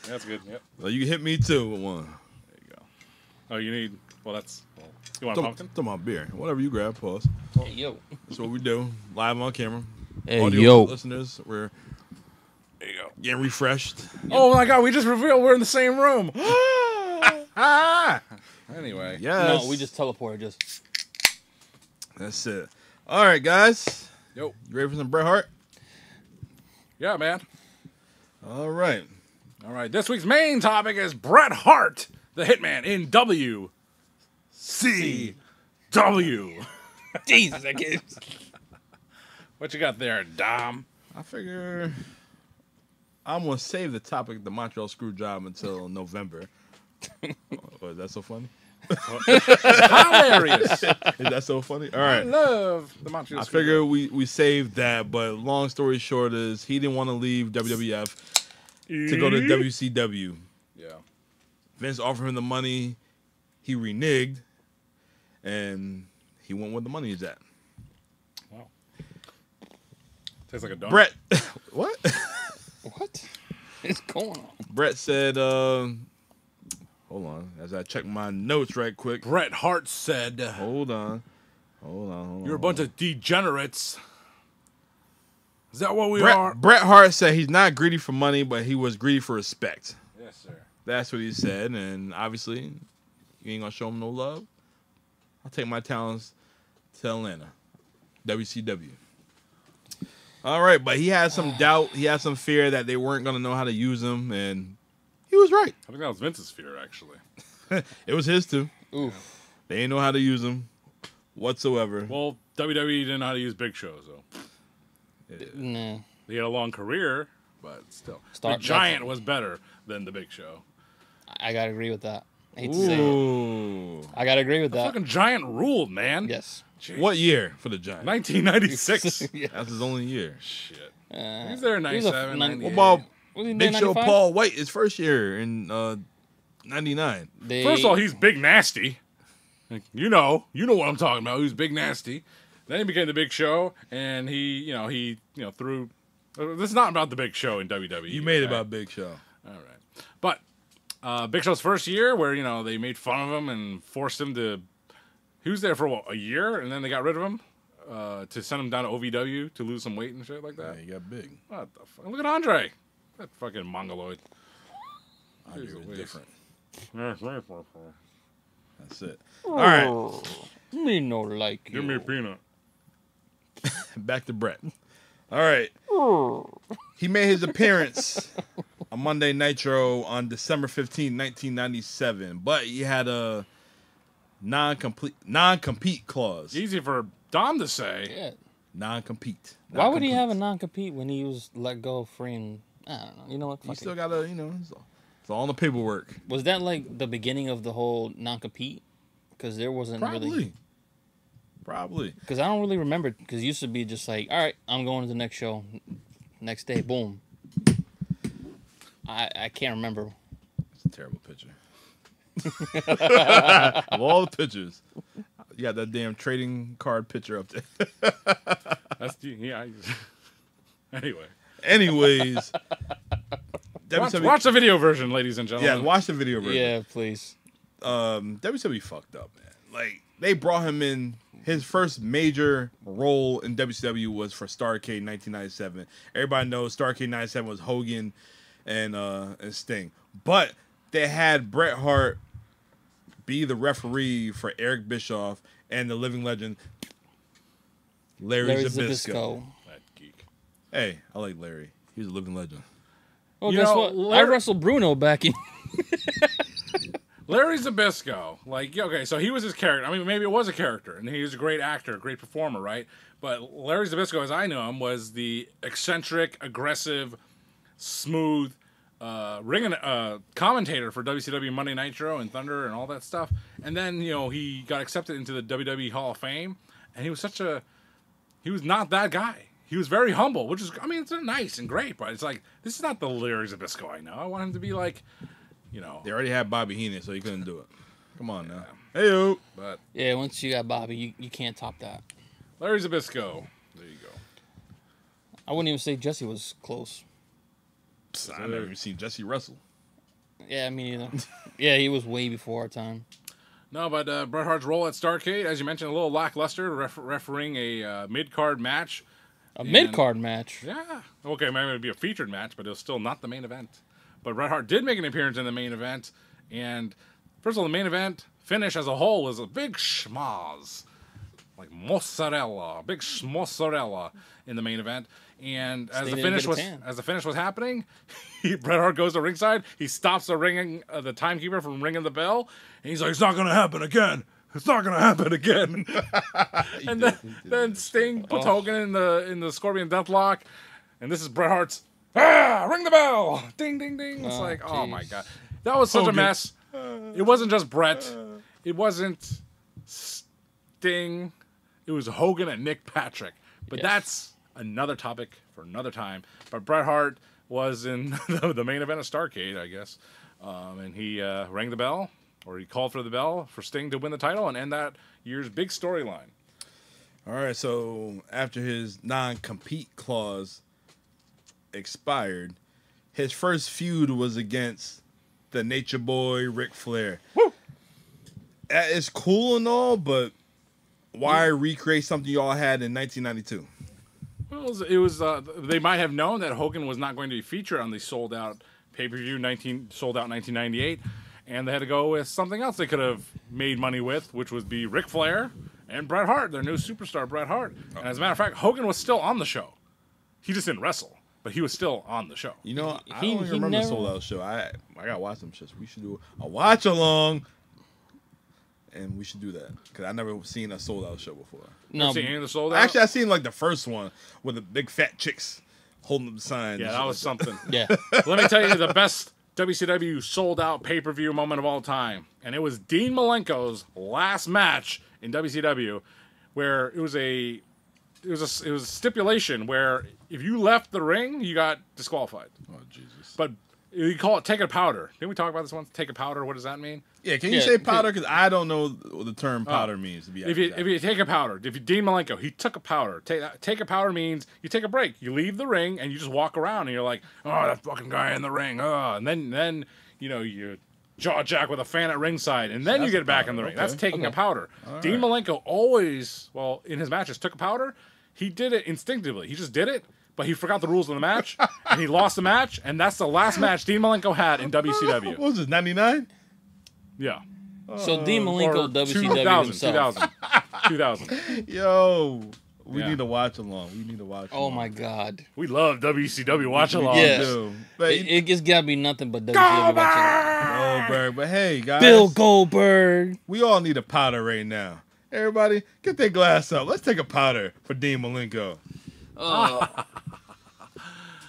That's good. Yep. Well, you can hit me too with one. There you go. Oh, you need... Well, that's... Well, you want a pumpkin? Talk about beer. Whatever you grab, pause. Hey, yo. That's what we do. Live on camera. Hey, Audio yo. listeners, we're There you go. getting refreshed. Oh, my God. We just revealed we're in the same room. Ah! Anyway. Yes. No, we just teleported. Just. That's it. All right, guys. Yo. You ready for some Bret Hart? Yeah, man. All right. All right. This week's main topic is Bret Hart, the Hitman, in WCW. Jesus, I can't. What you got there, Dom? I figure I'm going to save the topic, the Montreal Screwjob, until November. Oh, is that so funny? Hilarious. Is that so funny? All I right. love the Montreal I Screwjob. figure we saved that, but long story short is he didn't want to leave WWF to go to WCW. Yeah. Vince offered him the money. He reneged, and he went where the money is at. Wow. Tastes like a donut. Bret, what? What is going on? Bret said, hold on, as I check my notes right quick. Bret Hart said, Hold on. "You're a bunch of degenerates." Is that what we are? Bret Hart said he's not greedy for money, but he was greedy for respect. Yes, sir. That's what he said, and obviously, you ain't gonna show him no love. I'll take my talents to Atlanta, WCW. All right, but he had some doubt. He had some fear that they weren't going to know how to use him, and he was right. I think that was Vince's fear, actually. It was his too. Oof. They didn't know how to use him whatsoever. Well, WWE didn't know how to use Big Show, so. Nah. He had a long career, but still. The Start- Giant was better than the Big Show. I gotta agree with that. I hate to say it. Ooh. I gotta agree with The that. fucking Giant ruled, man. Yes. Jeez. What year for the Giant? 1996. Yeah. That's his only year. Shit. Uh, He's there in he was a 97, nine- 98. What about Was he Big Show 95? Paul White, his first year in 99? First of all, he's Big Nasty. Like, you know what I'm talking about. He was Big Nasty. Then he became the Big Show, and he threw. This is not about the Big Show in WWE. You made it okay? about Big Show. All right, but Big Show's first year, where they made fun of him and forced him to. He was there for a year, and then they got rid of him to send him down to OVW to lose some weight and shit like that. Yeah, he got big. What the fuck? Look at Andre, that fucking mongoloid. Andre was different. Give That's it. All right, Me no like you. me a peanut. back to Bret. All right. He made his appearance on Monday Nitro on December 15, 1997, but he had a non-compete clause. Easy for Dom to say. Yeah. Non-compete. Why would he have a non-compete when he was let go free and I don't know. You know what? He Fuck still it. got to, it's all in the paperwork. Was that like the beginning of the whole non-compete? Because there wasn't really. Probably. Because I don't really remember. Because it used to be just like, all right, I'm going to the next show. Next day, boom. I can't remember. It's a terrible picture. Of all the pictures, you got that damn trading card picture up there. That's yeah. Anyways, Anyways, watch the video version, ladies and yeah, gentlemen. watch the video version. Yeah, please. WCW fucked up, man. Like, they brought him in. His first major role in WCW was for Starrcade 1997. Everybody knows Starrcade 97 was Hogan and Sting. But they had Bret Hart be the referee for Eric Bischoff and the living legend Larry Zbyszko. That geek. Hey, I like Larry. He was a living legend. Well, You guess know, what? Larry- I wrestled Bruno back in. Larry Zbyszko, like, okay, so he was his character. I mean, maybe it was a character, and he was a great actor, a great performer, right? But Larry Zbyszko, as I know him, was the eccentric, aggressive, smooth commentator for WCW Monday Nitro and Thunder and all that stuff. And then, he got accepted into the WWE Hall of Fame, and he was not that guy. He was very humble, which is, I mean, it's nice and great, but it's like, this is not the Larry Zbyszko I know. I want him to be like, They already had Bobby Heenan, so he couldn't do it. Come on now. Hey-o. but Yeah, once you got Bobby, you can't top that. Larry Zbyszko. There you go. I wouldn't even say Jesse was close. I never even seen Jesse wrestle. Yeah, me neither. Yeah, he was way before our time. No, but Bret Hart's role at Starrcade, as you mentioned, a little lackluster, refereeing a mid-card match. A mid-card match. Yeah. Okay, maybe it would be a featured match, but it was still not the main event. But Bret Hart did make an appearance in the main event. And first of all, the main event finish as a whole was a big schmoz. Like mozzarella. Big mozzarella in the main event. And as the finish was happening, Bret Hart goes to ringside. He stops the timekeeper from ringing the bell. And he's like, it's not going to happen again. It's not going to happen again. And then Sting puts Hogan in the Scorpion Deathlock. And this is Bret Hart's, ring the bell. Ding, ding, ding. It's like, oh my God. That was such a mess. It wasn't just Bret. It wasn't Sting. It was Hogan and Nick Patrick. But that's another topic for another time. But Bret Hart was in the main event of Starrcade, I guess. And he rang the bell, or he called for the bell for Sting to win the title and end that year's big storyline. All right, so after his non-compete clause expired, his first feud was against the Nature Boy, Ric Flair. Woo! That is cool and all, but why recreate something you all had in 1992? Well, it was they might have known that Hogan was not going to be featured on the sold-out pay-per-view sold out 1998, and they had to go with something else they could have made money with, which would be Ric Flair and Bret Hart, their new superstar, Bret Hart. And as a matter of fact, Hogan was still on the show. He just didn't wrestle, but he was still on the show. You know, I He- don't he remember the never- Sold Out show. I gotta watch them shits. We should do a watch along, and we should do that because I never seen a Sold Out show before. No, See any of the Sold Out? Actually, I seen like the first one with the big fat chicks holding up the signs. Yeah, that was something. yeah. Let me tell you the best WCW sold out pay-per-view moment of all time. And it was Dean Malenko's last match in WCW where it was a stipulation where if you left the ring, you got disqualified. Oh Jesus! But you call it take a powder. Didn't we talk about this once? Take a powder, what does that mean? Yeah, can you Yeah, say powder? Because I don't know what the term powder means. To be If you take a powder, if you Dean Malenko, he took a powder. Take a powder means you take a break. You leave the ring and you just walk around and you're like, oh, that fucking guy in the ring. Oh, and then you jaw jack with a fan at ringside, and then you That's get a back powder, in the ring. okay. That's taking a Okay. powder. Dean Malenko always, in his matches, took a powder. He did it instinctively. He just did it, but he forgot the rules of the match, and he lost the match, and that's the last match Dean Malenko had in What WCW. was this? 99? Yeah. So Dean Malenko, Or WCW 2000, himself. 2000. Yo, we Yeah. need to watch along. We need to watch. Oh along. my God. We love WCW watch along. Yeah. Dude. But It just gotta be nothing but WCW watching. Goldberg. But hey, guys, Bill Goldberg. we all need a powder right now. Everybody, get their glass up. Let's take a powder for Dean Malenko, Oh,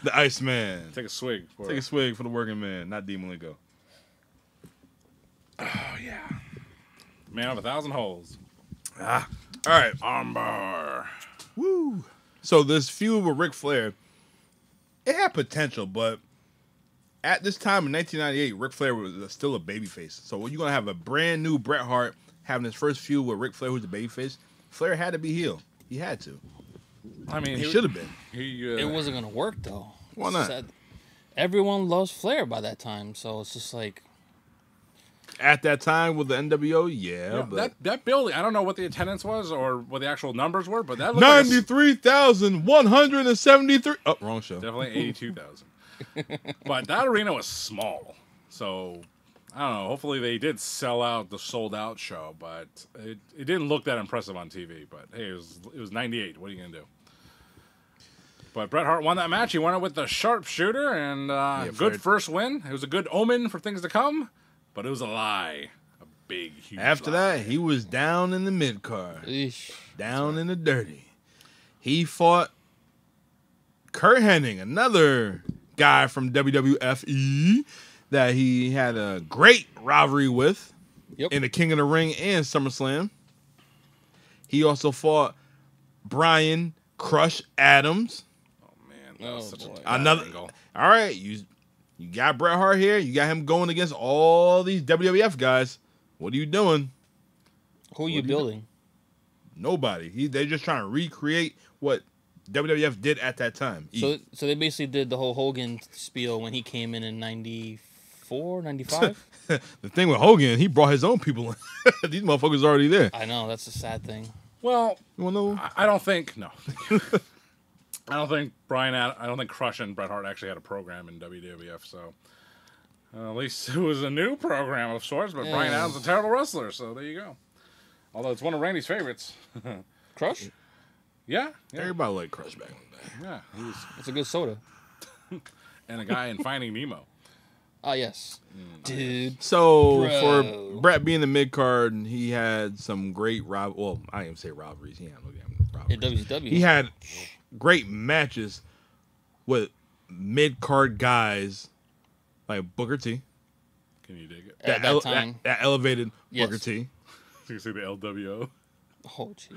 the Iceman. Take a swig. For Take a swig for the working man, not Dean Malenko. Oh, yeah. Man of 1,000 holes. All right. Armbar. Woo. So this feud with Ric Flair, it had potential, but at this time in 1998, Ric Flair was still a babyface. So when you're gonna have a brand new Bret Hart having his first feud with Ric Flair, who's a babyface, Flair had to be heel. He had to. I mean, He should have been. it wasn't gonna work though. Why not? Sad. Everyone loves Flair by that time, so it's just like At that time with the NWO, yeah, but that building, I don't know what the attendance was or what the actual numbers were, but that looked like 93,173. Oh, wrong show. definitely 82,000. But that arena was small, so I don't know. Hopefully they did sell out the sold out show, but it didn't look that impressive on TV. But hey, it was 98. What are you gonna do? But Bret Hart won that match. He won it with the sharpshooter, and good Flair- first win. It was a good omen for things to come, but it was a lie. A big, huge After lie. that, he was down in the mid card, eesh. down in the dirty. He fought Kurt Hennig, another guy from WWFE that he had a great rivalry with Yep. in the King of the Ring and SummerSlam. He also fought Brian Crush Adams. Oh man, that was Oh, such boy. a bad Another. angle. All right, you got Bret Hart here. You got him going against all these WWF guys. What are you doing? Who are you building? Nobody. They're just trying to recreate what WWF did at that time. So they basically did the whole Hogan spiel when he came in 94, 95? The thing with Hogan, he brought his own people in. These motherfuckers already there. I know, that's a sad thing. Well, You want to know? I don't think no. I don't think I don't think Crush and Bret Hart actually had a program in WWF. So at least it was a new program of sorts. But Brian Yeah. Adams is a terrible wrestler, so there you go. Although it's one of Randy's favorites. Crush? Yeah, Everybody liked Crush back in the day. yeah. He was, It's a good soda. and a guy in Finding Nemo. Ah, yes. Dude. So Bro. for Bret being the mid card, he had some great well, I didn't even say rivalries. He had no damn In rivalries. WCW. He had great matches with mid card guys like Booker T. Can you dig it? At that time. that elevated Yes. Booker T. You see the LWO. Oh, jeez.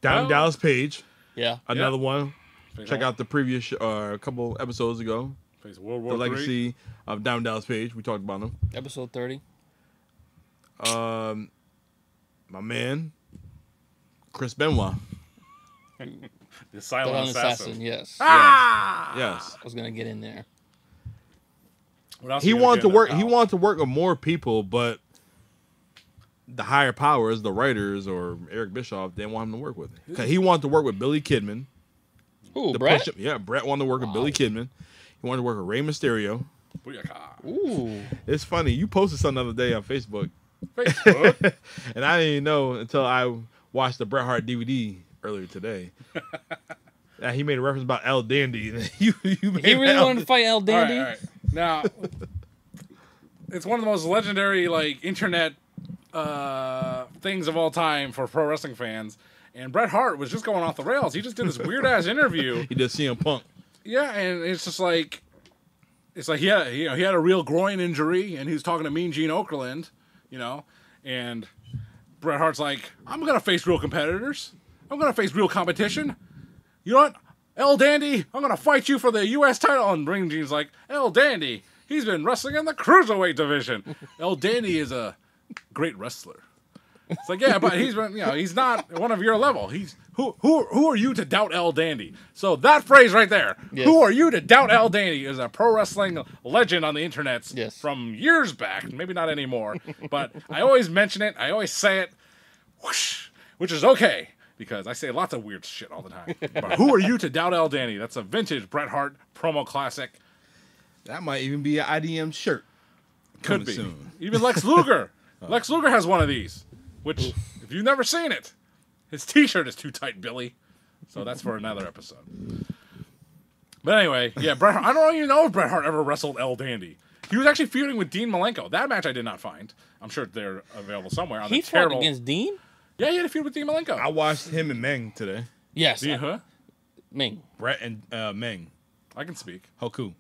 Down Well- Dallas Page, Yeah. another one. Face Check out the previous a couple episodes ago. Face World The War III. legacy of Down Dallas Page. We talked about him. Episode 30. My man, Chris Benoit. The The Silent Assassin. yes. Yes. I was going to get in there. What else He you gonna wanted get to in there, work. He pal? wanted to work with more people, but the higher powers, the writers or Eric Bischoff, didn't want him to work with. 'Cause he wanted to work with Billy Kidman. Ooh, to Brett? push him. Yeah, Brett wanted to work with Billy Kidman. He wanted to work with Rey Mysterio. Booyaka. Ooh. It's funny. You posted something the other day on Facebook, Facebook. and I didn't even know until I watched the Bret Hart DVD earlier today He made a reference about El Dandy. you made He really wanted to fight El Dandy. All right. Now, it's one of the most legendary internet things of all time for pro wrestling fans. And Bret Hart was just going off the rails. He just did this weird ass interview. He did CM Punk. Yeah, and it's just like he had a real groin injury, and he was talking to Mean Gene Okerlund, and Bret Hart's like, I'm gonna face real competitors. I'm gonna face real competition. You know what, El Dandy, I'm gonna fight you for the U.S. title. And Mean Gene's like, El Dandy, he's been wrestling in the cruiserweight division. El Dandy is a great wrestler. It's like, yeah, but he's not one of your level. Who are you to doubt El Dandy? So that phrase right there, yes. Who are you to doubt El Dandy, is a pro wrestling legend on the internet from years back. Maybe not anymore, but I always mention it. I always say it, whoosh, which is okay because I say lots of weird shit all the time. But who are you to doubt El Dandy? That's a vintage Bret Hart promo classic. That might even be an IDM shirt. Could be. Soon. Even Lex Luger. Lex Luger has one of these. Which, if you've never seen it, his T-shirt is too tight, Billy. So that's for another episode. But anyway, yeah, Bret Hart, I don't even know if Bret Hart ever wrestled El Dandy. He was actually feuding with Dean Malenko. That match I did not find. I'm sure they're available somewhere. He fought against Dean? Yeah, he had a feud with Dean Malenko. I watched him and Meng today. Yes. Meng. Bret and Meng. I can speak. Hoku.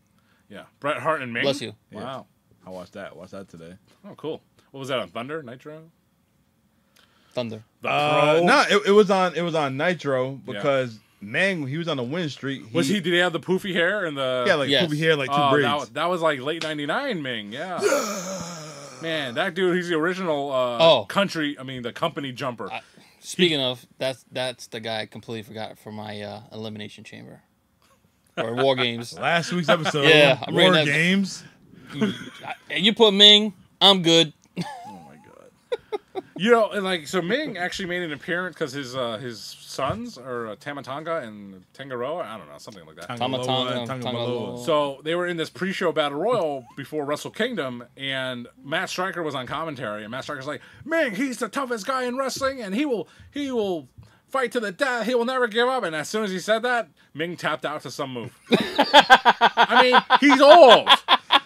Yeah. Bret Hart and Meng? Bless you. Wow. I watched that today. Oh, cool. What was that on Thunder? Nitro? Thunder. No, it was on Nitro because Meng, he was on a win streak. Did he have the poofy hair and the poofy hair, like two braids? That was like late '99 Meng, yeah. Man, that dude, he's the original the company jumper. Speaking of, that's the guy I completely forgot for my Elimination Chamber. Or War Games. Last week's episode. Yeah, War Games. You put Ming, I'm good. So Ming actually made an appearance because his sons are Tamatanga and Tangaroa. I don't know, something like that. Tamatanga. So they were in this pre-show battle royal before Wrestle Kingdom, and Matt Striker was on commentary, and Matt Striker's like, Ming, he's the toughest guy in wrestling, and he will fight to the death. He will never give up. And as soon as he said that, Ming tapped out to some move. I mean, he's old.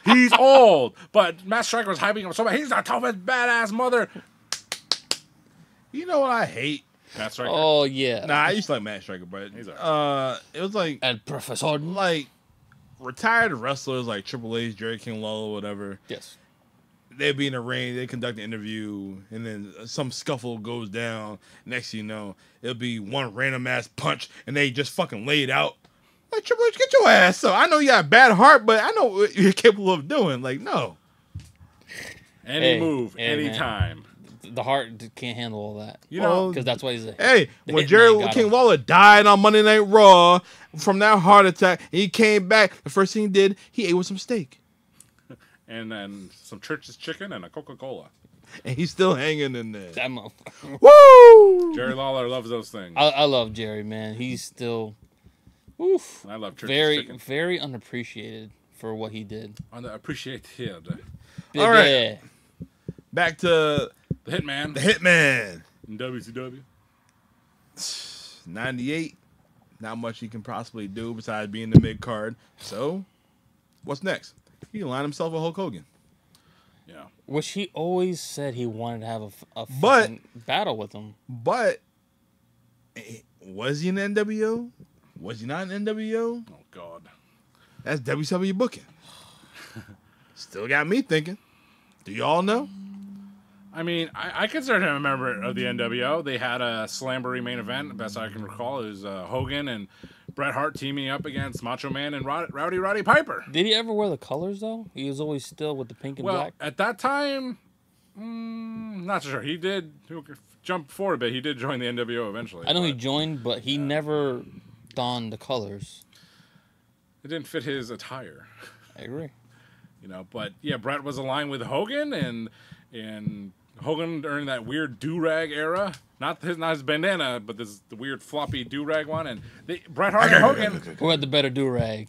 He's old. But Matt Striker was hyping him so bad. He's the toughest badass mother. You know what I hate? Matt Striker. Oh yeah. Nah, I used to like Matt Striker, but he's right. It was like El Professor, like retired wrestlers like Triple H, Jerry King Lawler, whatever. Yes. They'd be in the ring, they conduct an interview, and then some scuffle goes down. Next thing you know, it'll be one random ass punch, and they just fucking lay it out. Like, Triple H, get your ass up. I know you got a bad heart, but I know what you're capable of doing. Like, no. Any move, anytime. The heart can't handle all that. Because that's why he's a when Jerry King Lawler died on Monday Night Raw from that heart attack, and he came back, the first thing he did, he ate with some steak. And then some church's chicken and a Coca-Cola. And he's still hanging in there. That motherfucker. Woo! Jerry Lawler loves those things. I love Jerry, man. He's still... Oof. I love church's chicken. Very unappreciated for what he did. Underappreciated. All right. Back to... The Hitman. The Hitman. In WCW. 98. Not much he can possibly do besides being the mid-card. So, what's next? He can line himself with Hulk Hogan. Yeah. Which he always said he wanted to have a fucking battle with him. But, was he in the NWO? Was he not in NWO? Oh, God. That's WCW booking. Still got me thinking. Do y'all know? I mean, I consider him a member of the NWO. They had a Slamboree main event, best I can recall. It was Hogan and Bret Hart teaming up against Macho Man and Roddy Piper. Did he ever wear the colors, though? He was always still with the pink and black? At that time, not so sure. He did jump forward a bit. He did join the NWO eventually. I know he joined, but he never donned the colors. It didn't fit his attire. I agree. But yeah, Bret was aligned with Hogan, and Hogan during that weird do-rag era, not his bandana, but the weird floppy do-rag one, and Bret Hart and Hogan. Who had the better do-rag?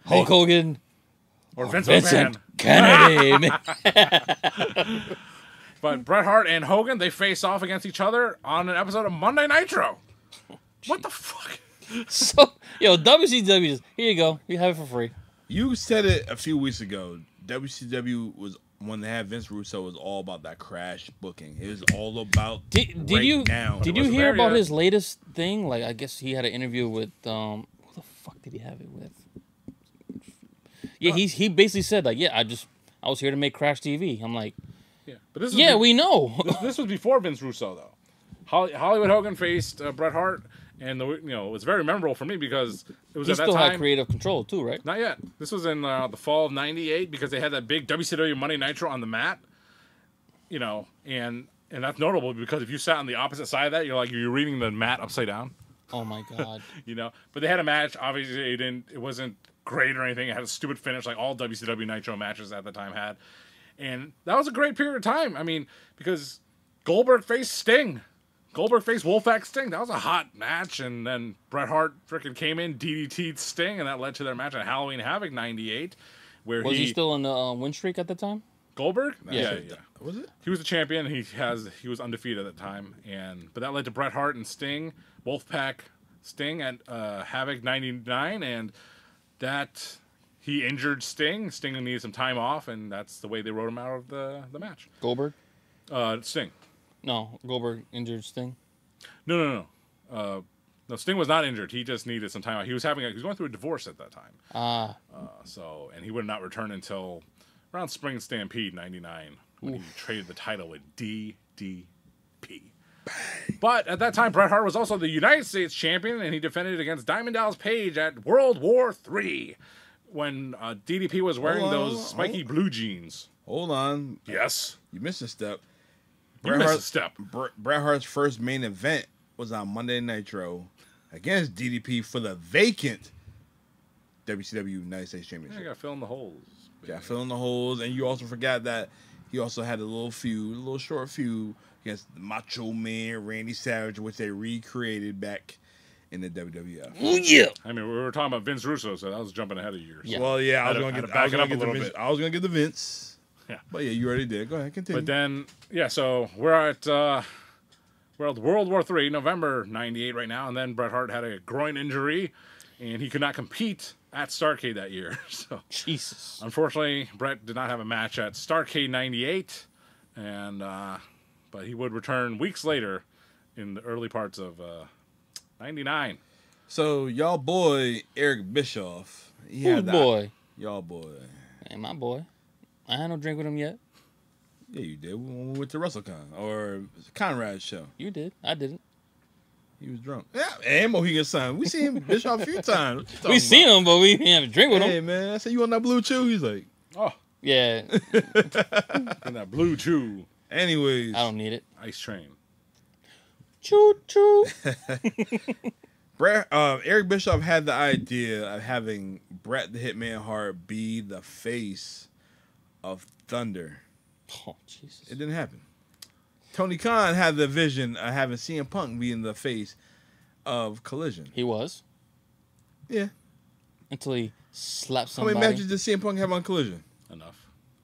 Hulk Hogan or Vince McMahon? Kennedy. But Bret Hart and Hogan, they face off against each other on an episode of Monday Nitro. What the fuck? So, yo, WCW just, here you go. You have it for free. You said it a few weeks ago. WCW was, when they had Vince Russo, was all about that crash booking. It was all about Did you now. did you wasn't hear there about yet. his latest thing? Like, I guess he had an interview with who the fuck did he have it with? Yeah, he basically said like, yeah, I was here to make Crash TV. I'm like, Yeah, but this is yeah, we know. this was before Vince Russo though. Hollywood Hogan faced Bret Hart, and it was very memorable for me because it was He at that still time. had creative control too, right? Not yet. This was in the fall of '98 because they had that big WCW Monday Nitro on the mat. And that's notable because if you sat on the opposite side of that, you're reading the mat upside down. Oh my god. But they had a match. Obviously, it wasn't great or anything. It had a stupid finish like all WCW Nitro matches at the time had. And that was a great period of time. I mean, because Goldberg faced Sting. Goldberg faced Wolfpack Sting. That was a hot match. And then Bret Hart freaking came in, DDT'd Sting, and that led to their match at Halloween Havoc '98. Where Was he still in the win streak at the time? Goldberg? Yeah. Was it? He was the champion. He was undefeated at the time. But that led to Bret Hart and Sting, Wolfpack Sting at Havoc '99, and that he injured Sting. Sting needed some time off, and that's the way they wrote him out of the match. Goldberg? Sting. No, Goldberg injured Sting. No. No, Sting was not injured. He just needed some time off. He was going through a divorce at that time. And he would not return until around Spring Stampede '99 when he traded the title with DDP. But at that time, Bret Hart was also the United States champion, and he defended against Diamond Dallas Page at World War III when DDP was wearing those spiky blue jeans. Hold on. Yes. You missed a step. You missed a step. Bret Hart's first main event was on Monday Nitro against DDP for the vacant WCW United States Championship. You got to fill in the holes. Got to fill in the holes, and you also forgot that he also had a little short feud against the Macho Man Randy Savage, which they recreated back in the WWF. Oh yeah. I mean, we were talking about Vince Russo, so that was jumping ahead of yours. Yeah. Well, yeah, I was Had going to to back it up a get the little Vince. bit. I was going to get the Vince. Yeah. But yeah, you already did. Go ahead, continue. But then, so we're at World War III, November '98 right now, and then Bret Hart had a groin injury, and he could not compete at Starrcade that year. So Jesus. unfortunately, Bret did not have a match at Starrcade '98, and but he would return weeks later in the early parts of '99. So y'all boy Eric Bischoff, Who's boy? Y'all boy. Ain't my boy. I had no drink with him yet. Yeah, you did. We went to WrestleCon or Conrad's show. You did. I didn't. He was drunk. Yeah, and Mohegan Sun. We seen him Bischoff a few times. We seen him, but we didn't have a drink with him. Hey man, I said you on that blue chew? He's like, Oh, Yeah. and that blue chew anyways. I don't need it. ice train. Choo choo. Eric Bischoff had the idea of having Bret the Hitman Hart be the face of Thunder. Oh Jesus. It didn't happen. Tony Khan had the vision of having CM Punk being the face of Collision. He was Yeah. until he slapped How somebody. many matches did CM Punk have on Collision? Enough.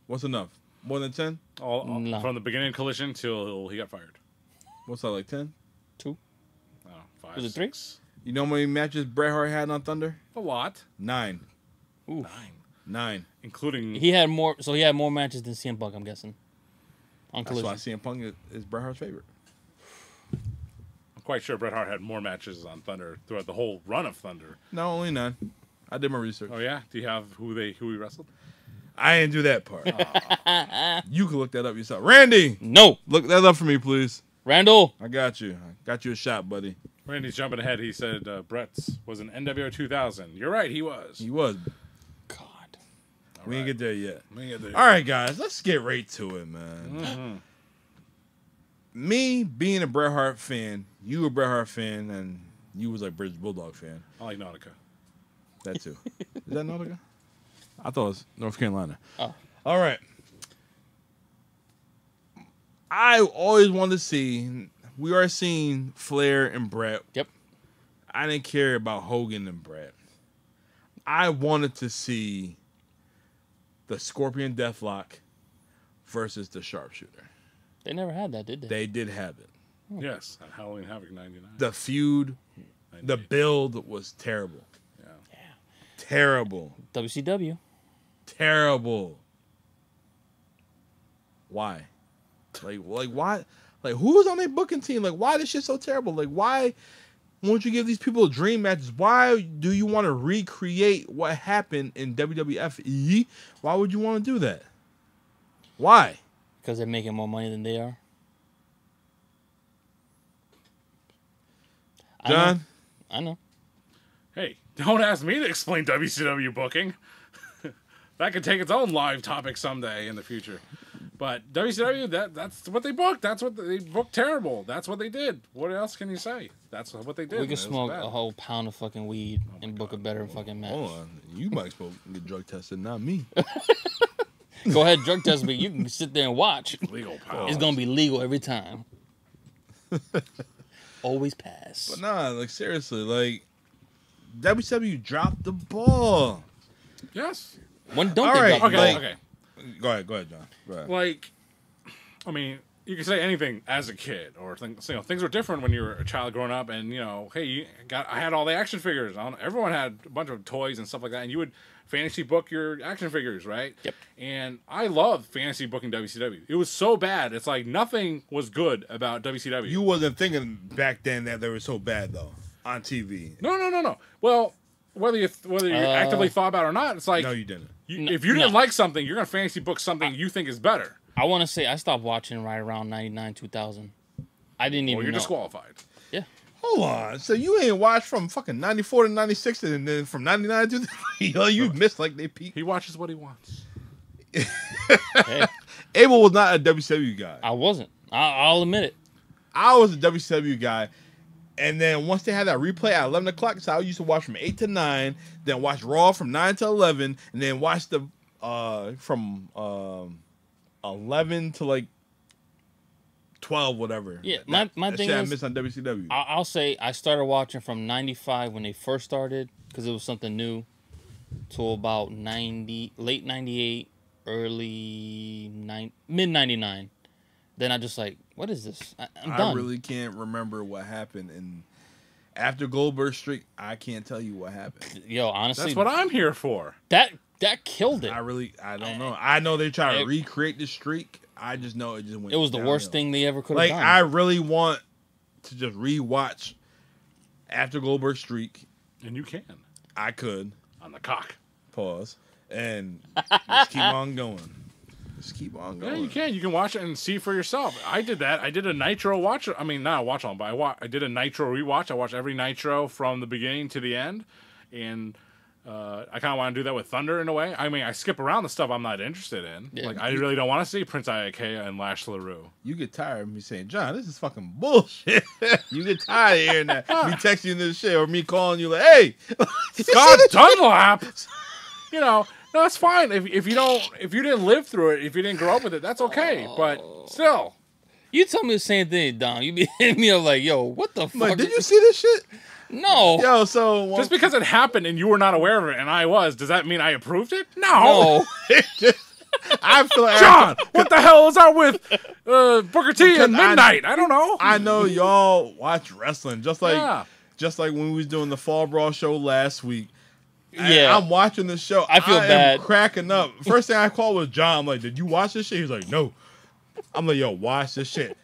What's enough? More than 10? No. From the beginning of Collision till he got fired. What's that, like 10? 2. Oh, 5, Was it 3? 6. You know how many matches Bret Hart had on Thunder? A lot. 9. Oof. 9. Including He had more. So he had more matches than CM Punk, I'm guessing. On That's why Collision. CM Punk is Bret Hart's favorite. I'm quite sure Bret Hart had more matches on Thunder throughout the whole run of Thunder. No, only 9. I did my research. Oh yeah? Do you have who he wrestled? I didn't do that part. You can look that up yourself. Randy, No. look that up for me, please. Randall. I got you. I got you a shot, buddy. Randy's jumping ahead. He said Bret's was an NWO 2000. You're right, he was. He was. God. We ain't get there yet. We ain't get there. All right, guys, let's get right to it, man. Mm-hmm. Me being a Bret Hart fan, you a Bret Hart fan, and you was like British Bulldog fan. I like Nautica. That too. Is that Nautica? I thought it was North Carolina. Oh. All right. I always wanted to see. We are seeing Flair and Bret. Yep. I didn't care about Hogan and Bret. I wanted to see the Scorpion Deathlock versus the Sharpshooter. They never had that, did they? They did have it. Yes, at Halloween Havoc '99. The feud The build was terrible. Yeah. Terrible. WCW. Terrible. Why? Like why? Like who's on their booking team? Like why this shit so terrible? Like why won't you give these people dream matches? Why do you want to recreate what happened in WWF? Why would you want to do that? Why? Because they're making more money than they are. John? I know. Hey, don't ask me to explain WCW booking. That could take its own live topic someday in the future. But WCW, that's what they booked. That's what they booked terrible. That's what they did. What else can you say? That's what they did. We could smoke a whole pound of fucking weed and book a better fucking match. Hold on. You might smoke and get drug tested, not me. Go ahead, drug test me. You can sit there and watch. Legal power. It's going to be legal every time. Always pass. But nah, like seriously, like WCW dropped the ball. Yes. When don't All they right, drop the Okay, ball? okay. Go ahead, John. Go ahead. Like, I mean, you can say anything as a kid, or things were different when you were a child growing up, and hey, I had all the action figures. Everyone had a bunch of toys and stuff like that, and you would fantasy book your action figures, right? Yep. And I loved fantasy booking WCW. It was so bad. It's like nothing was good about WCW. You wasn't thinking back then that they were so bad though on TV. No. Well, whether you actively thought about it or not, it's like No, you didn't. if you didn't like something, you're gonna fantasy book something you think is better. I want to say I stopped watching right around 99, 2000. I didn't even Well, you're know. disqualified. Yeah. Hold on. So you ain't watched from fucking 94 to 96 and then from 99 to you missed like they peaked. He watches what he wants. Hey, Abel was not a WCW guy. I wasn't. I'll admit it. I was a WCW guy. And then once they had that replay at 11 o'clock, so I used to watch from 8 to 9, then watch Raw from 9 to 11, and then watch the from 11 to like 12, whatever. Yeah, my that thing shit I is, missed on WCW. I'll say I started watching from 95 when they first started because it was something new to about 90, late 98, mid 99. Then I just like, what is this? I'm done. I really can't remember what happened. And after Goldberg streak, I can't tell you what happened. Yo, honestly, That's what I'm here for. that killed it. I don't know. I know they try to recreate the streak. I just know it just went. It was the worst downhill. thing they ever could have Like done. I really want to just rewatch after Goldberg streak. And you can. I could On the cock. pause and just keep on going. Just keep on going. Yeah, you can. You can watch it and see for yourself. I did that. I did a Nitro watch. I mean, not a watch on, but I did a Nitro rewatch. I watched every Nitro from the beginning to the end. And I kind of want to do that with Thunder in a way. I mean, I skip around the stuff I'm not interested in. Yeah. Like, I really don't want to see Prince Iaukea and Lash LaRue. You get tired of me saying, John, this is fucking bullshit. You get tired of hearing that. Me texting you this shit or me calling you like, hey, Scott Dunlap! No, it's fine. If you didn't live through it, if you didn't grow up with it, that's okay. But still. You tell me the same thing, Dom. You be hitting me up like, yo, what the fuck? like, did you see this shit? No. Yo, so Just because it happened and you were not aware of it and I was, does that mean I approved it? No. I feel like John, what the hell is that with Booker T and Midnight? I don't know. I know y'all watch wrestling just like Yeah. when we was doing the Fall Brawl show last week. Yeah. I'm watching the show. I feel am bad. cracking up. First thing I called was John. I'm like, did you watch this shit? He's like, no. I'm like, yo, watch this shit.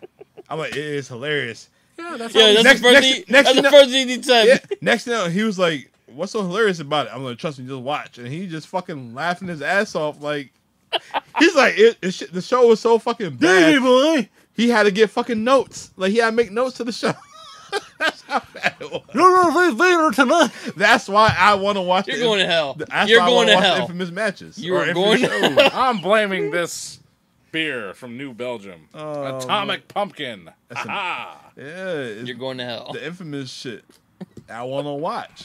I'm like, it is hilarious. Yeah, that's Yeah, that's the first thing he said. Yeah, next thing you know, he was like, what's so hilarious about it? I'm like, trust me, just watch. And he just fucking laughing his ass off. Like, he's like, the show was so fucking bad. Hey, boy. He had to get fucking notes. Like, he had to make notes to the show. That's how bad it was. You're gonna face Vader tonight. That's why I want to watch. You're going to hell. That's You're why I going wanna to watch the hell. infamous matches. You or are infamous going to shows. I'm blaming this beer from New Belgium. Oh, Atomic Pumpkin. That's a- Aha. Yeah, it's You're going to hell. the infamous shit. I want to watch.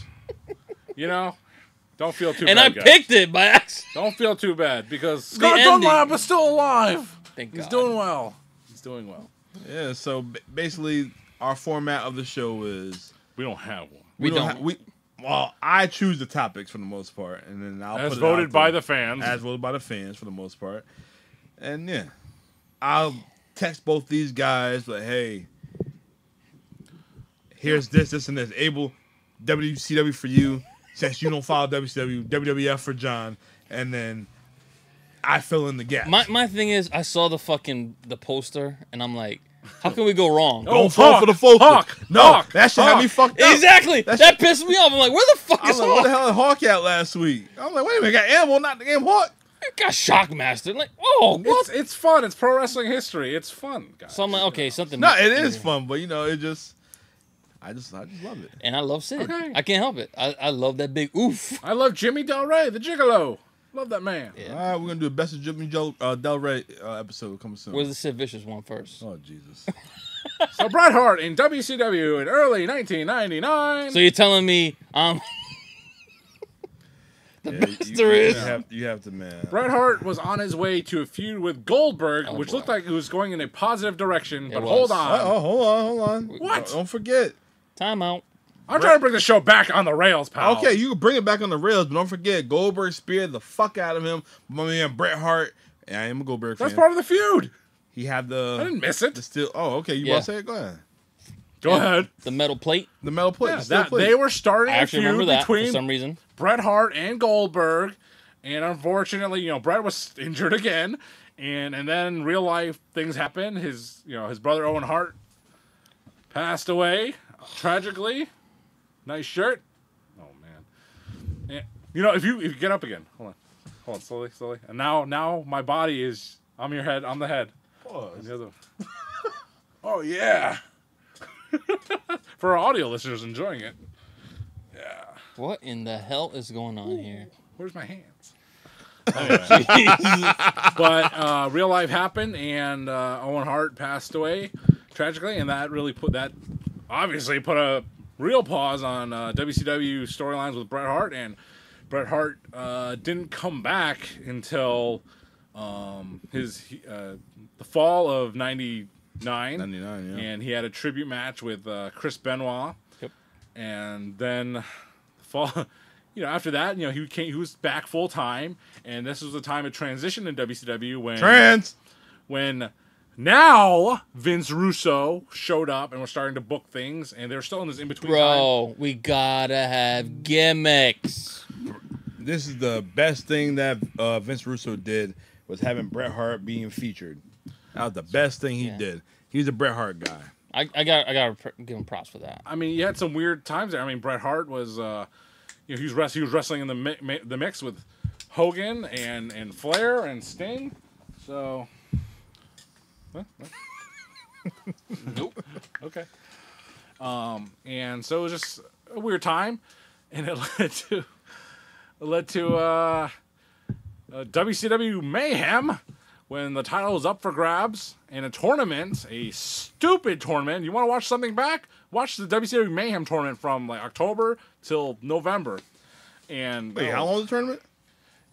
Don't feel too And bad, I guys. picked it by accident. Don't feel too bad because Scott ending. Dunlap is still alive. Thank He's God. doing well. He's doing well. Yeah, so basically, our format of the show is We don't have one. We don't. well, I choose the topics for the most part, and then I'll As put it voted out by there. the fans. As voted by the fans for the most part, and yeah, I'll text both these guys, but hey, here's this, and this. Abel, WCW for you, since you don't follow WCW, WWF for John, and then I fill in the gap. My thing is, I saw the poster, and I'm like, how can we go wrong? Don't fall for the Hawk. No, that shit had me fucked up. Exactly. That pissed me off. I'm like, where the fuck is Hawk? Where the hell is Hawk at last week? I'm like, wait a minute, got Animal, not the damn Hawk. It got Shockmaster. Like, oh, what? It's fun. It's pro wrestling history. It's fun, guys. So I'm like, okay, something. No, it is fun, but it just, I just love it. And I love Sid. Okay. I can't help it. I love that big oof. I love Jimmy Del Rey, the Gigolo. Love that man. Yeah. All right, we're gonna do a best of Jimmy Del Rey episode coming soon. Where's the Sid Vicious one first? Oh Jesus! So Bret Hart in WCW in early 1999. So you're telling me the best there is? You have to, man. Bret Hart was on his way to a feud with Goldberg, which boy. looked like it was going in a positive direction. But was. hold on. Hold on. What? Don't forget. Time out. I'm trying to bring the show back on the rails, pal. Okay, you can bring it back on the rails, but don't forget Goldberg speared the fuck out of him. My man Bret Hart, and I am a Goldberg fan. That's part of the feud. He had I didn't miss it. the steel. Oh, okay. You Yeah. want to say it? Go ahead. Go ahead. The metal plate. The metal plate. Yeah, the steel that, plate. they were starting I a actually feud remember that for between some reason. Bret Hart and Goldberg, and unfortunately, Bret was injured again, and then real life things happened. His brother Owen Hart passed away tragically. Nice shirt. Oh man. And, if you get up again, hold on, slowly. And now my body is. I'm your head. I'm the head. And the other. Oh yeah. For our audio listeners enjoying it. Yeah. What in the hell is going on here? Where's my hands? But real life happened, and Owen Hart passed away tragically, and that really put a real pause on WCW storylines with Bret Hart, and Bret Hart didn't come back until the fall of '99. 99, yeah. And he had a tribute match with Chris Benoit. Yep. And then after that, he was back full time, and this was the time of transition in WCW when now Vince Russo showed up and was starting to book things, and they're still in this in between time. Bro, we gotta have gimmicks. This is the best thing that Vince Russo did, was having Bret Hart being featured. That was the best thing he did. He's a Bret Hart guy. I gotta give him props for that. I mean, you had some weird times there. I mean, Bret Hart was, he was wrestling in the mix with Hogan and Flair and Sting. So, what? Nope. Okay. And so it was just a weird time, and it led to WCW Mayhem, when the title was up for grabs in a tournament, a stupid tournament. You want to watch something back? Watch the WCW Mayhem tournament from like October till November. And Wait, how long was the tournament?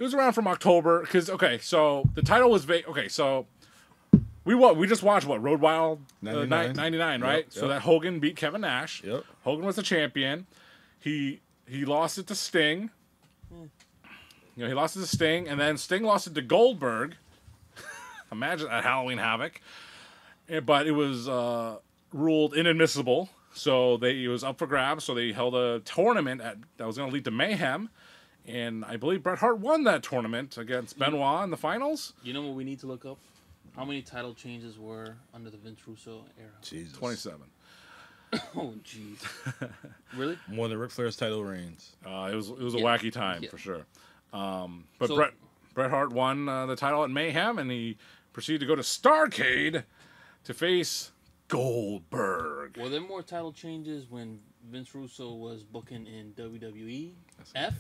it was around from October. So the title was so we just watched Road Wild 99, right? Yep, So that Hogan beat Kevin Nash. Yep. Hogan was the champion. He lost it to Sting. He lost it to Sting, and then Sting lost it to Goldberg. Imagine at Halloween Havoc. But it was ruled inadmissible, so it was up for grabs. So they held a tournament that was going to lead to Mayhem, and I believe Bret Hart won that tournament against Benoit in the finals. You know what we need to look up? How many title changes were under the Vince Russo era? Jesus. 27. Oh, jeez. Really? More than Ric Flair's title reigns. It was a wacky time for sure. But So- Bret Hart won the title at Mayhem, and he proceeded to go to Starrcade to face Goldberg. Were there more title changes when Vince Russo was booking in WWE, F,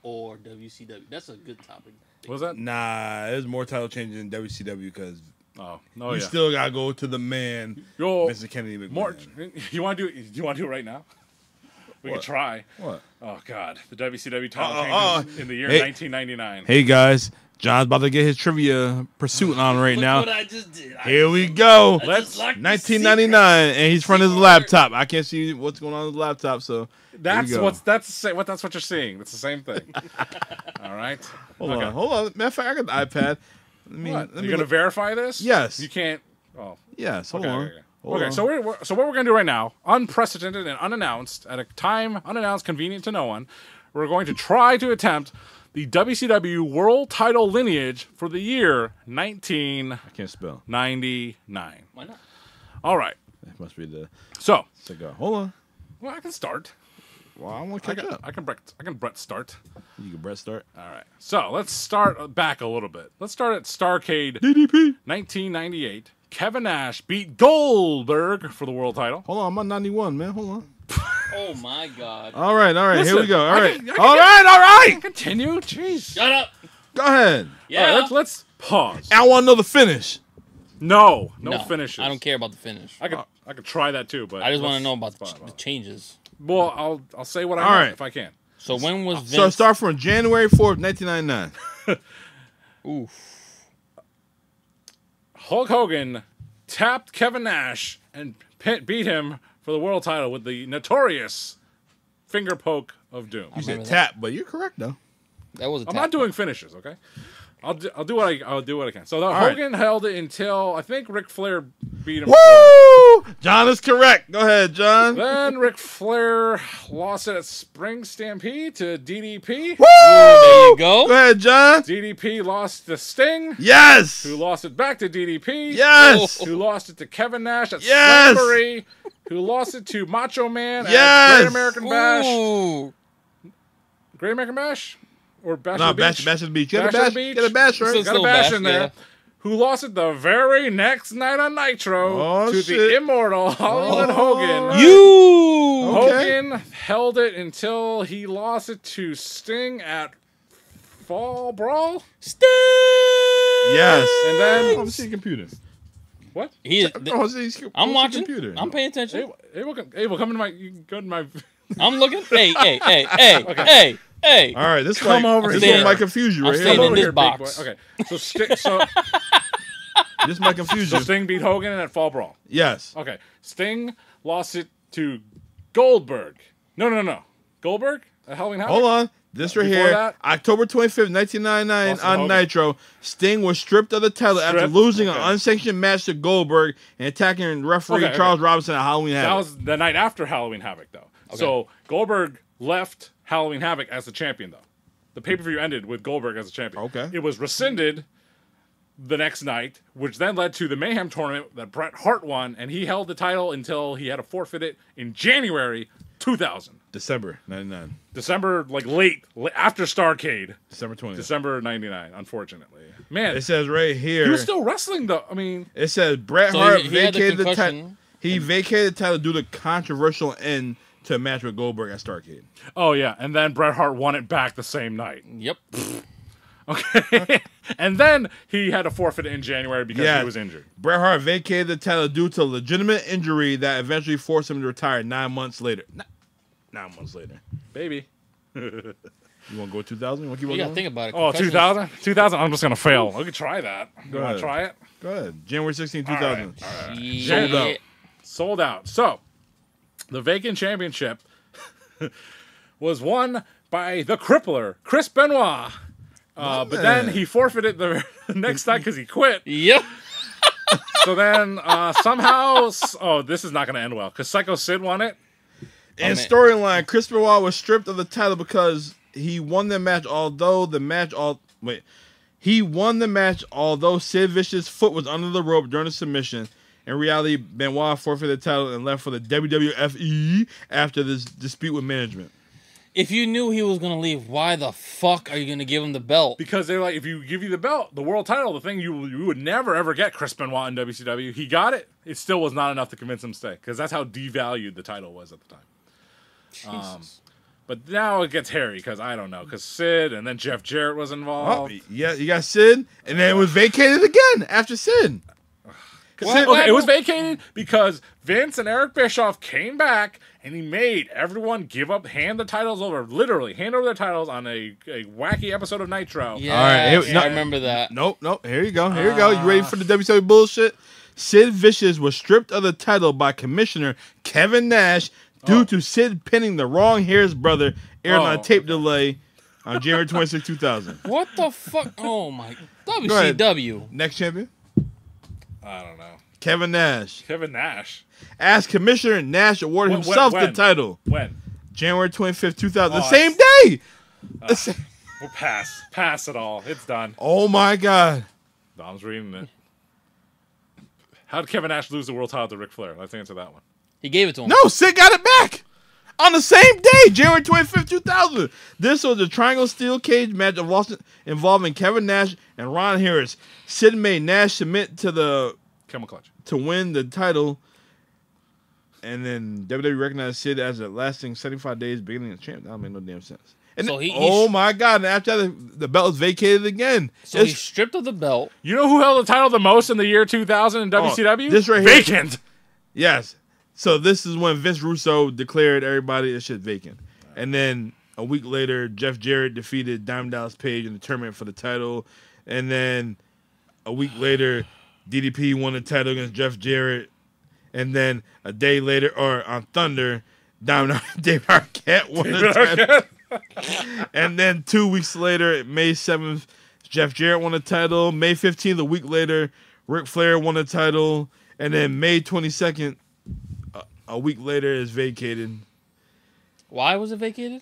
or WCW? That's a good topic. What was that? Nah, there's more title changes in WCW because you still gotta go to the man, Mr. Kennedy McMahon. More. You want to do it? You want to do it right now? We can try. What? Oh God, the WCW title changes in the year 1999. Hey guys, John's about to get his trivia pursuit on right Look now. what I just did. Here we go. Let's 1999, and he's from his laptop. I can't see what's going on with the laptop, so That's what you're seeing. That's the same thing. All right. hold on. Matter of fact, I got the iPad. You're gonna verify this? Yes. You can't. Oh. Yes, hold Okay, on. okay. Okay, so what we're gonna do right now, unprecedented and unannounced, at a time unannounced, convenient to no one, we're going to try to attempt the WCW World Title Lineage for the year 1999. I can't spell. Why not? All right. That must be the So, cigar. Hold on. well, I can start. Well, I want to catch up. I can Brett start. You can Brett start. All right. So let's start back a little bit. Let's start at Starrcade DDP. 1998. Kevin Nash beat Goldberg for the world title. Hold on, I'm on 91, man. Hold on. Oh my God. All right. Listen, Here we go. All right. I can All right. Continue. Jeez. Shut up. Go ahead. Yeah. All right, let's pause. I want to know the finish. No finishes. I don't care about the finish. I could try that too, but I just want to let's know about spot the it. changes. Well, I'll say what I All know right. if I can. So when was Vince? So start from January 4th, 1999. Oof. Hulk Hogan tapped Kevin Nash and beat him for the world title with the notorious finger poke of doom. You said remember tap, but you're correct though. That was a I'm tap. not doing finishes, okay? I'll do what I can. So right. Hogan held it until I think Ric Flair beat him. Woo! John is correct. Go ahead, John. Then Ric Flair lost it at Spring Stampede to DDP. Woo! There you go. Go ahead, John. DDP lost to Sting, Yes. who lost it back to DDP. Yes. Who lost it to Kevin Nash at Yes. Slamboree. Who lost it to Macho Man Yes. at Great American Bash. Ooh. Great American Bash? Or Bash No, on the Beach? Bash at the Beach. Get a Bash on bash. the Beach? Get a bash, right? So- Got a Still bash Bash, in there. yeah. Who lost it the very next night on Nitro Oh, to shit. the immortal Hollywood Hogan. You. Okay. Hogan held it until he lost it to Sting at Fall Brawl. Sting. Yes. And then Oh, see computer. what? He. Oh, see, I'm watching. Computer. I'm paying attention. Hey, we'll come to my. You can go to my. I'm looking. Hey. All right, this Come might, over this here. one might confuse you I'm right staying here. in this big box. boy. Okay, so This might confuse so you. Sting beat Hogan at Fall Brawl. Yes. Okay, Sting lost it to Goldberg. No. Goldberg at Halloween Havoc? Hold on. This right Before here, that? October 25th, 1999 Lost to on Hogan. Nitro, Sting was stripped of the title after Stripped? losing an Okay. unsanctioned match to Goldberg and attacking referee Okay. Charles Robinson at Halloween That Havoc. was the night after Halloween Havoc, though. So Goldberg left Halloween Havoc as the champion, though. The pay-per-view ended with Goldberg as the champion. Okay. It was rescinded the next night, which then led to the Mayhem tournament that Bret Hart won, and he held the title until he had to forfeit it in January 2000. December 99. December, like late after Starrcade. December 20th. December 99, unfortunately. Man, It says right here. he was still wrestling, though. I mean, It says Bret So Hart he had the vacated the title. concussion. He vacated the title due to controversial end to a match with Goldberg at Starrcade. oh yeah, and then Bret Hart won it back the same night. Yep. Okay. And then he had to forfeit it in January because Yeah. he was injured. Bret Hart vacated the title due to legitimate injury that eventually forced him to retire 9 months later. 9 months later. Baby. You want to go 2000? You want to keep on You gotta going? think about it. Oh, Concussions- 2000? 2000? I'm just going to fail. We could try that. You want ahead. to try it? Go ahead. January 16, 2000. Yeah. Sold out. Sold out. So, the vacant championship was won by the crippler, Chris Benoit. But then he forfeited the next night because he quit. Yep. So then somehow, oh, this is not going to end well because Psycho Sid won it. In man. storyline, Chris Benoit was stripped of the title because he won the match. He won the match although Sid Vicious' foot was under the rope during the submission. In reality, Benoit forfeited the title and left for the WWFE after this dispute with management. If you knew he was gonna leave, why the fuck are you gonna give him the belt? Because they're like, if you give you the belt, the world title, the thing you would never ever get Chris Benoit in WCW. He got it. It still was not enough to convince him to stay because that's how devalued the title was at the time. Jesus. But now it gets hairy because I don't know because Sid and then Jeff Jarrett was Oh, involved. yeah, you got Sid, and then it was vacated again after Sid. It was vacated because Vince and Eric Bischoff came back and he made everyone hand the titles over, literally hand over their titles on a wacky episode of Nitro. Yeah, All right, here- no- I remember that. Nope. Here you go. You ready for the WCW bullshit? Sid Vicious was stripped of the title by Commissioner Kevin Nash due to Sid pinning the wrong hair's brother, aired on a tape delay on January 26, 2000. What the fuck? Oh my. ahead. WCW. Next champion? I don't know. Kevin Nash. Kevin Nash. As Commissioner, Nash awarded himself the title. When? January 25th, 2000. The Oh, same day. We'll pass. Pass it all. It's done. Oh, my God. Dom's reading it. How did Kevin Nash lose the world title to Ric Flair? Let's answer that one. He gave it to him. No, Sid got it back. On the same day, January 25th, 2000. This was a triangle steel cage match involving Kevin Nash and Ron Harris. Sid made Nash submit to the Camel Clutch to win the title. And then WWE recognized Sid as a lasting 75 days beginning of champ. That don't make no damn sense. And So my God. And after that, the belt was vacated again. So he stripped of the belt. You know who held the title the most in the year 2000 in WCW? This right here. Vacant. Yes. So this is when Vince Russo declared everybody this shit vacant. And then a week later, Jeff Jarrett defeated Diamond Dallas Page in the tournament for the title. And then a week later, DDP won the title against Jeff Jarrett. And then a day later, or on Thunder, David Arquette won the title. And then 2 weeks later, May 7th, Jeff Jarrett won the title. May 15th, a week later, Ric Flair won the title. And then May 22nd, a week later, is vacated. Why was it vacated?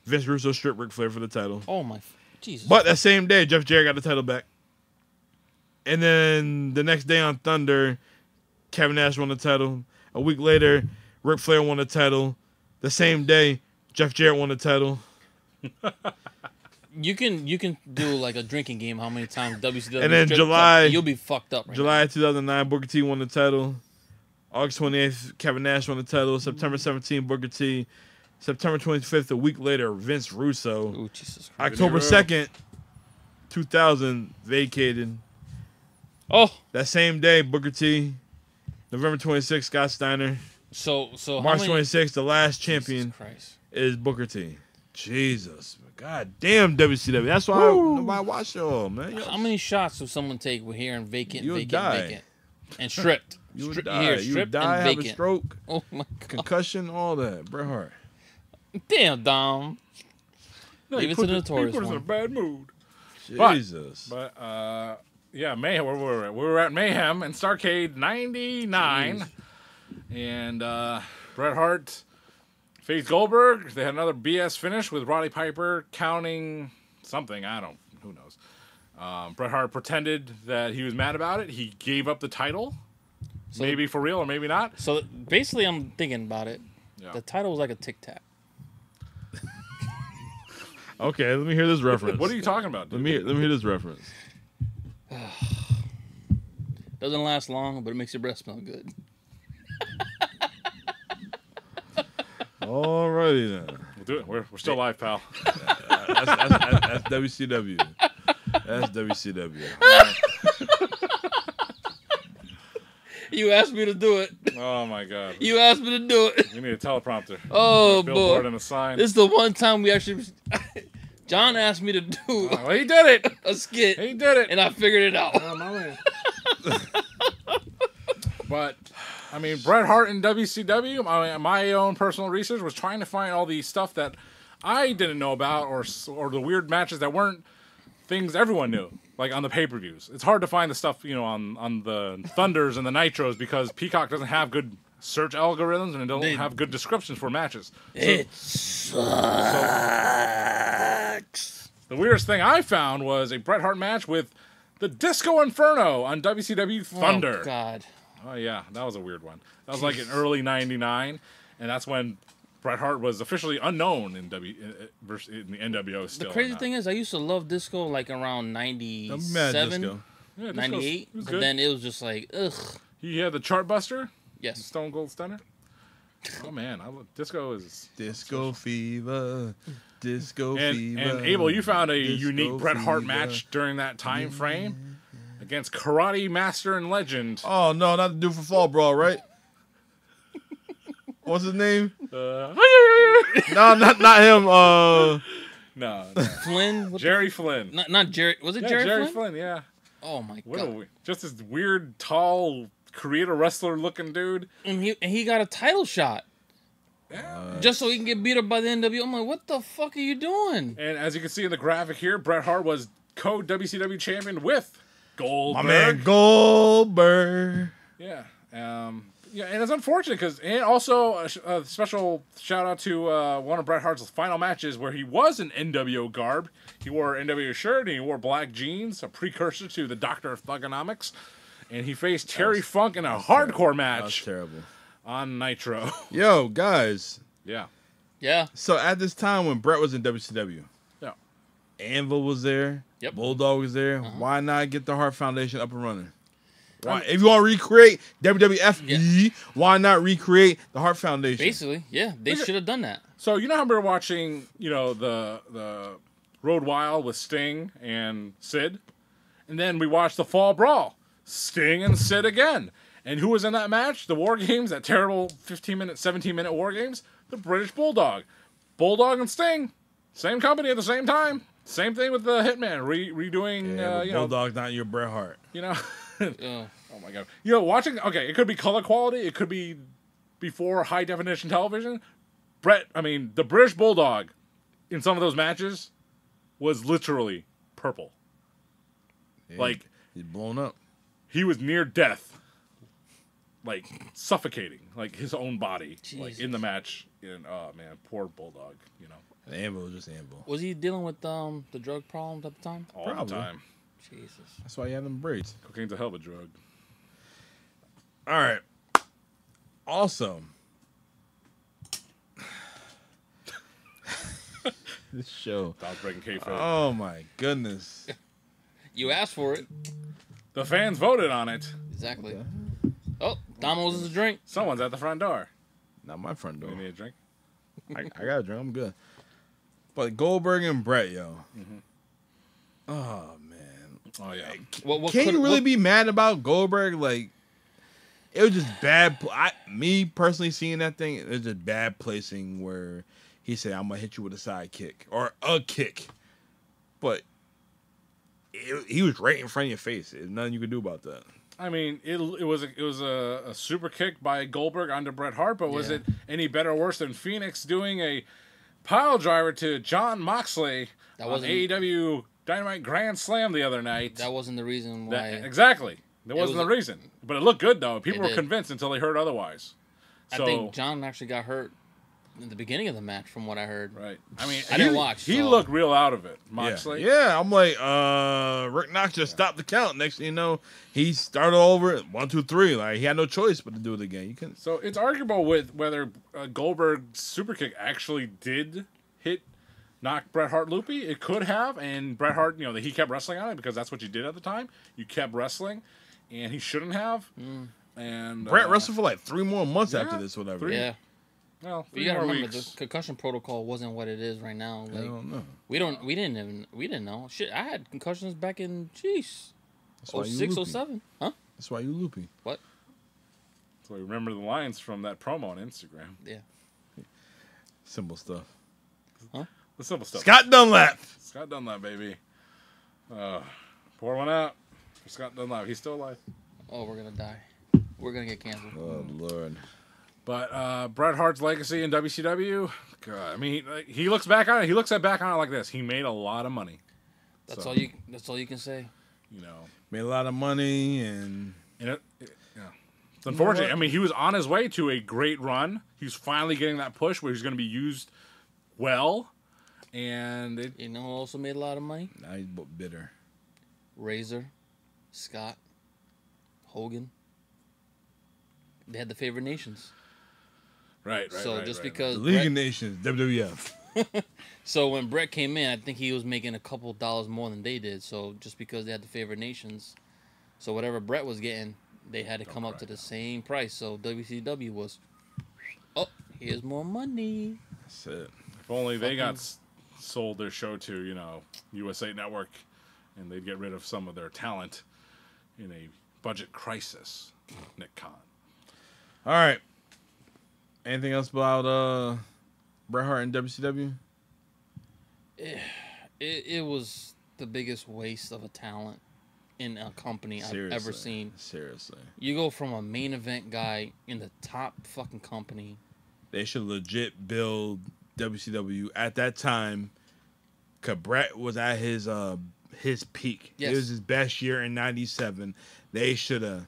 Vince Russo stripped Ric Flair for the title. Oh, my... Jesus. But that same day, Jeff Jarrett got the title back. And then the next day on Thunder, Kevin Nash won the title. A week later, Ric Flair won the title. The same day, Jeff Jarrett won the title. You can do like a drinking game. How many times WCW? And then July, you'll be fucked up. Right July now. 2009, Booker T won the title. August 28th, Kevin Nash won the title. September 17th, Booker T. September 25th, a week later, Vince Russo. Oh, Jesus Christ. October 2nd, 2000, vacated. Oh, that same day, Booker T. November 26th, Scott Steiner. So March 26th, the last champion Christ. is Booker T. Jesus, God damn WCW. That's why nobody watch y'all, man. How many shots will someone take with hearing vacant, You'll vacant, die. vacant, and stripped? You would Stri- die. Here, You would stripped die, and have vacant. a stroke, Oh my God. concussion, all that. Bret Hart. Damn, Dom. No, Leave it to the notorious He put us in a one. bad mood. Jesus. But yeah, Mayhem. Where were we? We were at Mayhem and Starrcade '99, and Bret Hart faced Goldberg. They had another BS finish with Roddy Piper counting something. Who knows? Bret Hart pretended that he was mad about it. He gave up the title, maybe for real or maybe not. So basically, I'm thinking about it. Yeah. The title was like a Tic Tac. Okay, let me hear this reference. What are you talking about, dude? Let me hear this reference. Doesn't last long, but it makes your breath smell good. Alrighty then. We'll do it. We're still live, pal. That's WCW. That's WCW. You asked me to do it. Oh my God. You asked me to do it. You need a teleprompter. Oh, Billboard boy. and a sign. This is the one time we actually... John asked me to do Well, he did it. a skit, He did it. and I figured it out. Oh, my man. But, I mean, Bret Hart in WCW, my own personal research was trying to find all the stuff that I didn't know about or the weird matches that weren't things everyone knew, like on the pay-per-views. It's hard to find the stuff, on the Thunders and the Nitros because Peacock doesn't have good search algorithms and it don't have good descriptions for matches. It sucks. The weirdest thing I found was a Bret Hart match with the Disco Inferno on WCW Thunder. Oh, God. Oh, yeah, that was a weird one. That was like in early '99, and that's when Bret Hart was officially unknown in the NWO still. The crazy thing is, I used to love disco like around 97, Yeah, 98, was but good. then it was just like, ugh. He had the Chartbuster, Yes. Stone Cold Stunner. Oh, man, disco is... Disco fever. Disco fever. And Abel, you found a Disco unique Bret Hart fever. match during that time frame against Karate Master and Legend. Oh, no, not the dude for Fall Brawl, right? What's his name? No. No, not him. Flynn? What Jerry Flynn. Not Jerry. Was it Yeah, Jerry, Flynn, yeah. Oh, my What God. just this weird, tall, creator wrestler looking dude. And he got a title shot. Just so he can get beat up by the NWO. I'm like, what the fuck are you doing? And as you can see in the graphic here, Bret Hart was co-WCW champion with Goldberg. My man Goldberg. Yeah. Yeah, and it's unfortunate because, and also a special shout out to one of Bret Hart's final matches where he was in NWO garb. He wore an NWO shirt and he wore black jeans, a precursor to the Doctor of Thugonomics. And he faced Terry Funk in a hardcore match. That was terrible. On Nitro. Yo, guys. Yeah. Yeah. So at this time when Bret was in WCW, Yeah. Anvil was there. Yep. Bulldog was there. Why not get the Hart Foundation up and running? Why, if you want to recreate WWF, why not recreate the Hart Foundation? Basically, yeah, they should have done that. So you know how we were watching, the Road Wild with Sting and Sid, and then we watched the Fall Brawl, Sting and Sid again. And who was in that match? The War Games, that terrible 17-minute War Games. The British Bulldog, Bulldog and Sting, same company at the same time. Same thing with the Hitman redoing. Bulldog's not your Bret Hart. Oh my god. Watching. Okay, it could be color quality. It could be before high definition television. The British Bulldog in some of those matches was literally purple. Yeah, he's blown up. He was near death, like suffocating, like his own body, like in the match. And oh man, poor Bulldog. The Anvil was just Anvil. Was he dealing with the drug problems at the time? All the time. Jesus. That's why he had them braids. Cocaine's a hell of a drug. All right. Also, this show. Stop breaking kayfabe. Oh my goodness. You asked for it. The fans voted on it. Exactly. Oh, Domino's is a drink. Someone's at the front door. Not my front door. You need a drink? I got a drink. I'm good. But Goldberg and Bret, yo. Mm-hmm. Oh man. Oh yeah. Can you really be mad about Goldberg? Like, it was just bad. Me personally seeing that thing, it was just bad placing where he said, "I'm gonna hit you with a side kick or a kick," but he was right in front of your face. There's nothing you could do about that. I mean, it was a super kick by Goldberg onto Bret Hart, but was it any better or worse than Phoenix doing a pile driver to Jon Moxley on AEW Dynamite Grand Slam the other night? That wasn't the reason why. Exactly. That wasn't the reason. But it looked good, though. People were convinced until they heard otherwise. I think John actually got hurt in the beginning of the match, from what I heard. Right. I mean, I didn't watch. He looked real out of it, Moxley. Yeah, I'm like, Rick Knox just stopped the count. Next thing you know, he started over 1, 2, 3. Like, he had no choice but to do it again. You can. So it's arguable with whether Goldberg's super kick actually did knock Bret Hart loopy. It could have, and Bret Hart, he kept wrestling on it because that's what you did at the time. You kept wrestling, and he shouldn't have. And Bret wrestled for like 3 more months after this, whatever. Yeah. Well, you gotta remember the concussion protocol wasn't what it is right now. Like, I don't know. We didn't know. Shit, I had concussions back in 06, 07. Huh? That's why you loopy. What? So I remember the lines from that promo on Instagram. Yeah. Simple stuff. Huh? The simple stuff. Scott Dunlap, baby. Pour one out for Scott Dunlap. He's still alive. Oh, we're gonna die. We're gonna get canceled. Oh Lord. But Bret Hart's legacy in WCW, God, I mean, he looks back on it. He looks back on it like this. He made a lot of money. That's all you can say. Made a lot of money, and it's unfortunate. I mean, he was on his way to a great run. He's finally getting that push where he's going to be used well, and who also made a lot of money? Now he's bitter. Razor, Scott, Hogan. They had the favored nations. Right. So because the League of Nations, WWF. So when Bret came in, I think he was making a couple $dollars more than they did. So just because they had the favored nations, so whatever Bret was getting, they had to come up to the same price. So WCW was, here's more money. That's it. If only they got sold their show to USA Network, and they'd get rid of some of their talent in a budget crisis. Nick Khan. All right. Anything else about Bret Hart and WCW? It was the biggest waste of a talent in a company I've ever seen. Seriously. You go from a main event guy in the top fucking company. They should legit build WCW at that time, because Bret was at his peak. Yes. It was his best year in '97. They should have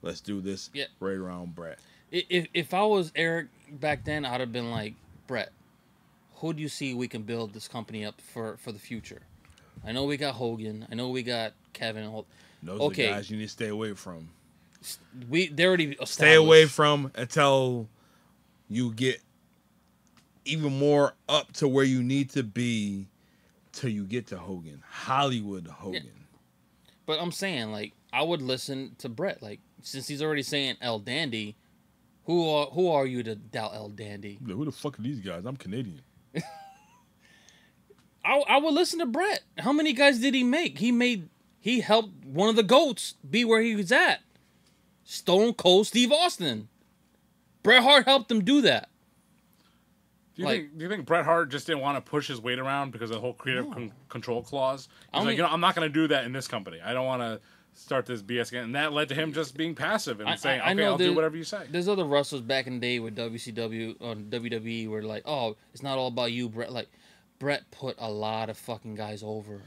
let's do this right around Bret. If I was Eric back then, I'd have been like, Bret, who do you see we can build this company up for the future? I know we got Hogan. I know we got Kevin. Those are the guys you need to stay away from. They already established. Stay away from until you get even more up to where you need to be till you get to Hogan. Hollywood Hogan. Yeah. But I'm saying, like, I would listen to Bret. Like, since he's already saying El Dandy, who are you to doubt El Dandy? Who the fuck are these guys? I'm Canadian. I would listen to Bret. How many guys did he make? He helped one of the GOATs be where he was at. Stone Cold Steve Austin. Bret Hart helped him do that. Do you think Bret Hart just didn't want to push his weight around because of the whole creative control clause? He's like, I'm not going to do that in this company. I don't want to start this BS again. And that led to him just being passive and saying, okay, I'll do whatever you say. There's other wrestlers back in the day with WCW or WWE where like, oh, it's not all about you, Bret. Like, Bret put a lot of fucking guys over.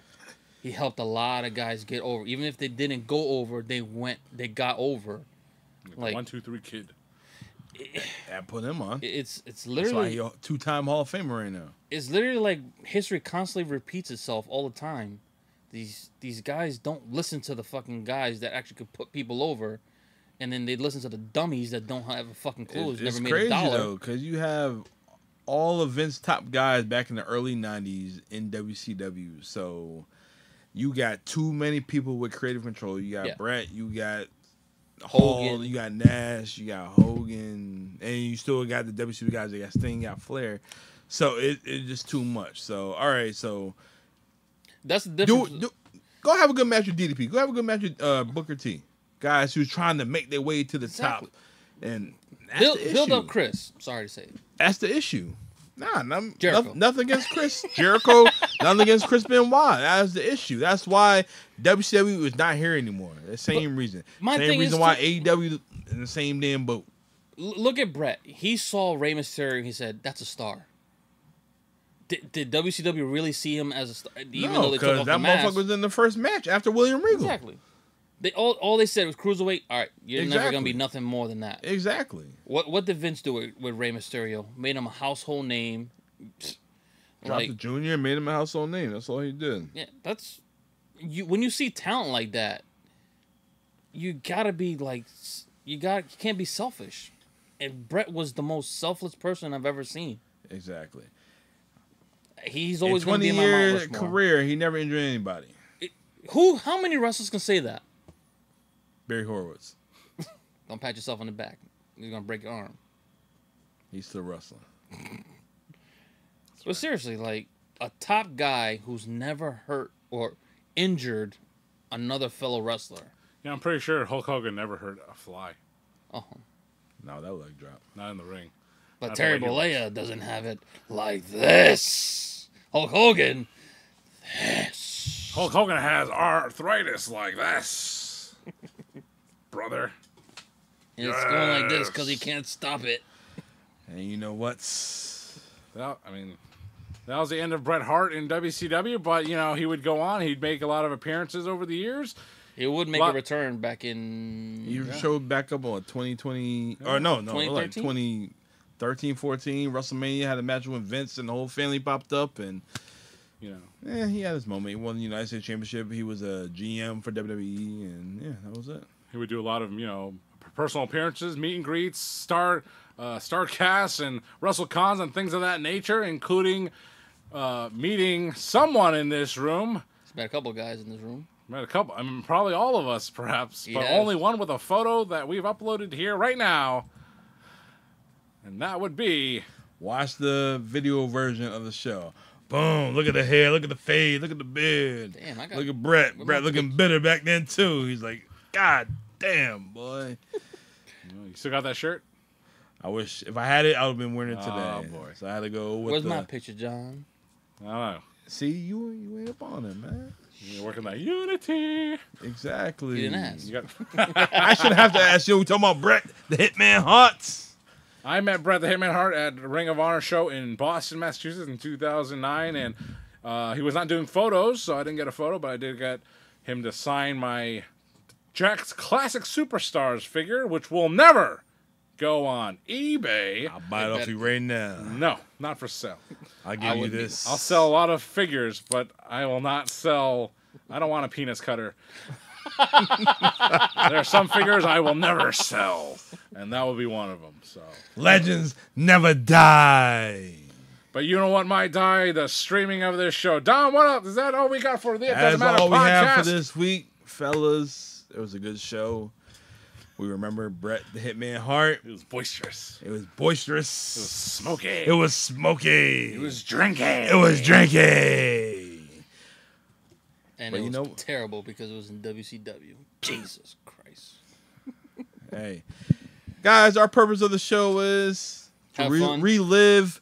He helped a lot of guys get over. Even if they didn't go over, they got over. Like 1, 2, 3 kid. That put him on. It's literally. That's why he's a 2-time Hall of Famer right now. It's literally like history constantly repeats itself all the time. These guys don't listen to the fucking guys that actually could put people over, and then they listen to the dummies that don't have a fucking clue. It's never made crazy, a dollar. though, because you have all of Vince's top guys back in the early 90s in WCW. So you got too many people with creative control. You got Bret, you got Hall, you got Nash, you got Hogan, and you still got the WCW guys. You got Sting, you got Flair. So it's just too much. So, all right, so that's the difference. Go have a good match with DDP. Go have a good match with Booker T. Guys who's trying to make their way to the top. And build up Chris. Sorry to say it. That's the issue. Nothing against Chris Jericho. Nothing against Chris Benoit. That's the issue. That's why WCW is not here anymore. The same reason. Same reason why AEW in the same damn boat. Look at Bret. He saw Rey Mysterio and he said, "That's a star." Did WCW really see him as a star? No, because that motherfucker was in the first match after William Regal. Exactly. All they said was cruiserweight. All right, you're never gonna be nothing more than that. Exactly. What did Vince do with Rey Mysterio? Made him a household name. Dropped the junior and made him a household name. That's all he did. Yeah, that's you. When you see talent like that, you gotta be like, you can't be selfish. And Bret was the most selfless person I've ever seen. Exactly. He's always going to be in my Mount Rushmore. 20-year career, he never injured anybody. How many wrestlers can say that? Barry Horowitz. Don't pat yourself on the back. You're going to break your arm. He's still wrestling. But seriously, like, a top guy who's never hurt or injured another fellow wrestler. Yeah, I'm pretty sure Hulk Hogan never hurt a fly. Oh. No, that leg drop. Not in the ring. But Terry Bollea doesn't have it like this. Hulk Hogan, this. Hulk Hogan has arthritis like this. Brother. And it's going like this because he can't stop it. And you know what? Well, I mean, that was the end of Bret Hart in WCW, but, you know, he would go on. He'd make a lot of appearances over the years. He would make a return back in... He showed back up on 2020... Yeah. Or no, 2013? Like 2013, 14. WrestleMania had a match with Vince and the whole family popped up. And, you know, he had his moment. He won the United States Championship. He was a GM for WWE. And, yeah, that was it. He would do a lot of, you know, personal appearances, meet and greets, star casts, and WrestleCons and things of that nature, including meeting someone in this room. He's met a couple guys in this room. Met a couple. I mean, probably all of us, perhaps, but only one with a photo that we've uploaded here right now, and that would be. Watch the video version of the show. Boom! Look at the hair. Look at the fade. Look at the beard. Damn, look at Bret. Bret looking bitter back then too. He's like, God damn, boy. You still got that shirt? I wish if I had it, I would have been wearing it today. Oh boy! So I had to go with. Where's my picture, John? I don't know. See, you ain't up on it, man. You're working that unity. Exactly. You didn't ask. I should have to ask you. We talking about Bret, the Hitman Hart. I met Bret the Hitman Hart at the Ring of Honor show in Boston, Massachusetts in 2009, and he was not doing photos, so I didn't get a photo, but I did get him to sign my Jack's Classic Superstars figure, which will never go on eBay. I'll buy it off you right now. No, not for sale. I'll give you this. I'll sell a lot of figures, but I will not sell. I don't want a penis cutter. There are some figures I will never sell, and that will be one of them. So Legends never die. but you know what might die? The streaming of this show. Don, what up? Is that all we got for the It That's Doesn't Matter all we have podcast? for this week, fellas. It was a good show. We remember Bret the Hitman Hart. It was boisterous. It was boisterous. It was smoky. It was smoky. It was drinking. It was drinking. And But it you was know- terrible because it was in WCW. Jesus Christ. Hey, guys, our purpose of the show is to Have fun. relive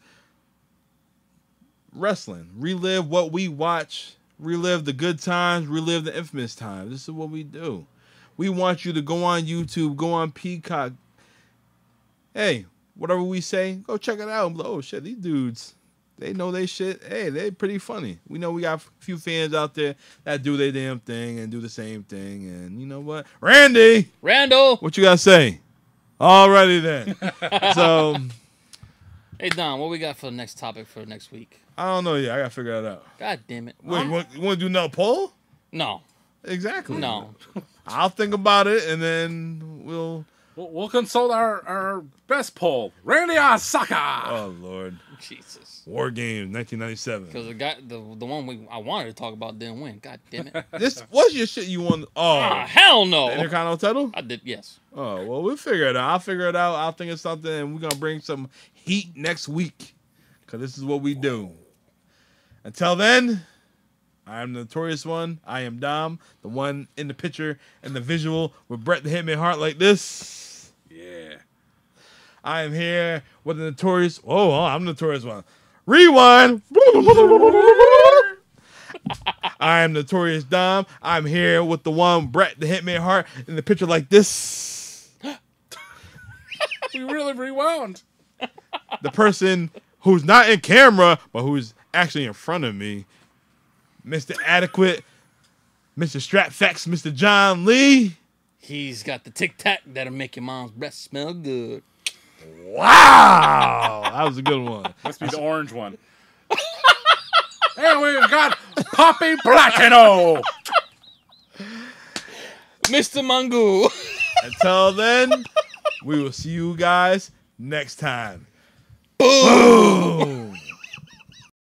wrestling, relive what we watch, relive the good times, relive the infamous times. This is what we do. We want you to go on YouTube, go on Peacock. Hey, whatever we say, go check it out. Oh shit, these dudes, they know they shit. Hey, they pretty funny. We know we got a few fans out there that do their damn thing and do the same thing. And you know what? Randy! Randall! What you gotta say? Alrighty then. So, Hey, Don, what we got for the next topic for next week? I don't know yet. I gotta figure that out. God damn it. Wait, you want to do another poll? No. Exactly. No. I'll think about it and then we'll. We'll consult our best poll. Randy Osaka. Oh Lord. Jesus. War Games 1997. Because the one I wanted to talk about didn't win. God damn it. This what's your shit you want? Oh, Hell no. the Intercontinental title. I did, yes. Oh well, we'll figure it out. I'll figure it out. I'll think of something, and we're gonna bring some heat next week because this is what we do. Until then, I am the Notorious One. I am Dom, the one in the picture and the visual with Bret the Hitman Hart like this. Yeah. I am here with the Notorious. Oh, I'm the Notorious One. Rewind. I am Notorious Dom. I'm here with the one Bret the Hitman Hart in the picture like this. We really rewound. The person who's not in camera, but who's actually in front of me. Mr. Adequate, Mr. Strapfax, Mr. John Lee. He's got the Tic Tac that'll make your mom's breath smell good. Wow. That was a good one. Must be the orange one. And we've got Poppy Platino. Mr. Mangu. Until then, we will see you guys next time. Boom. Boom.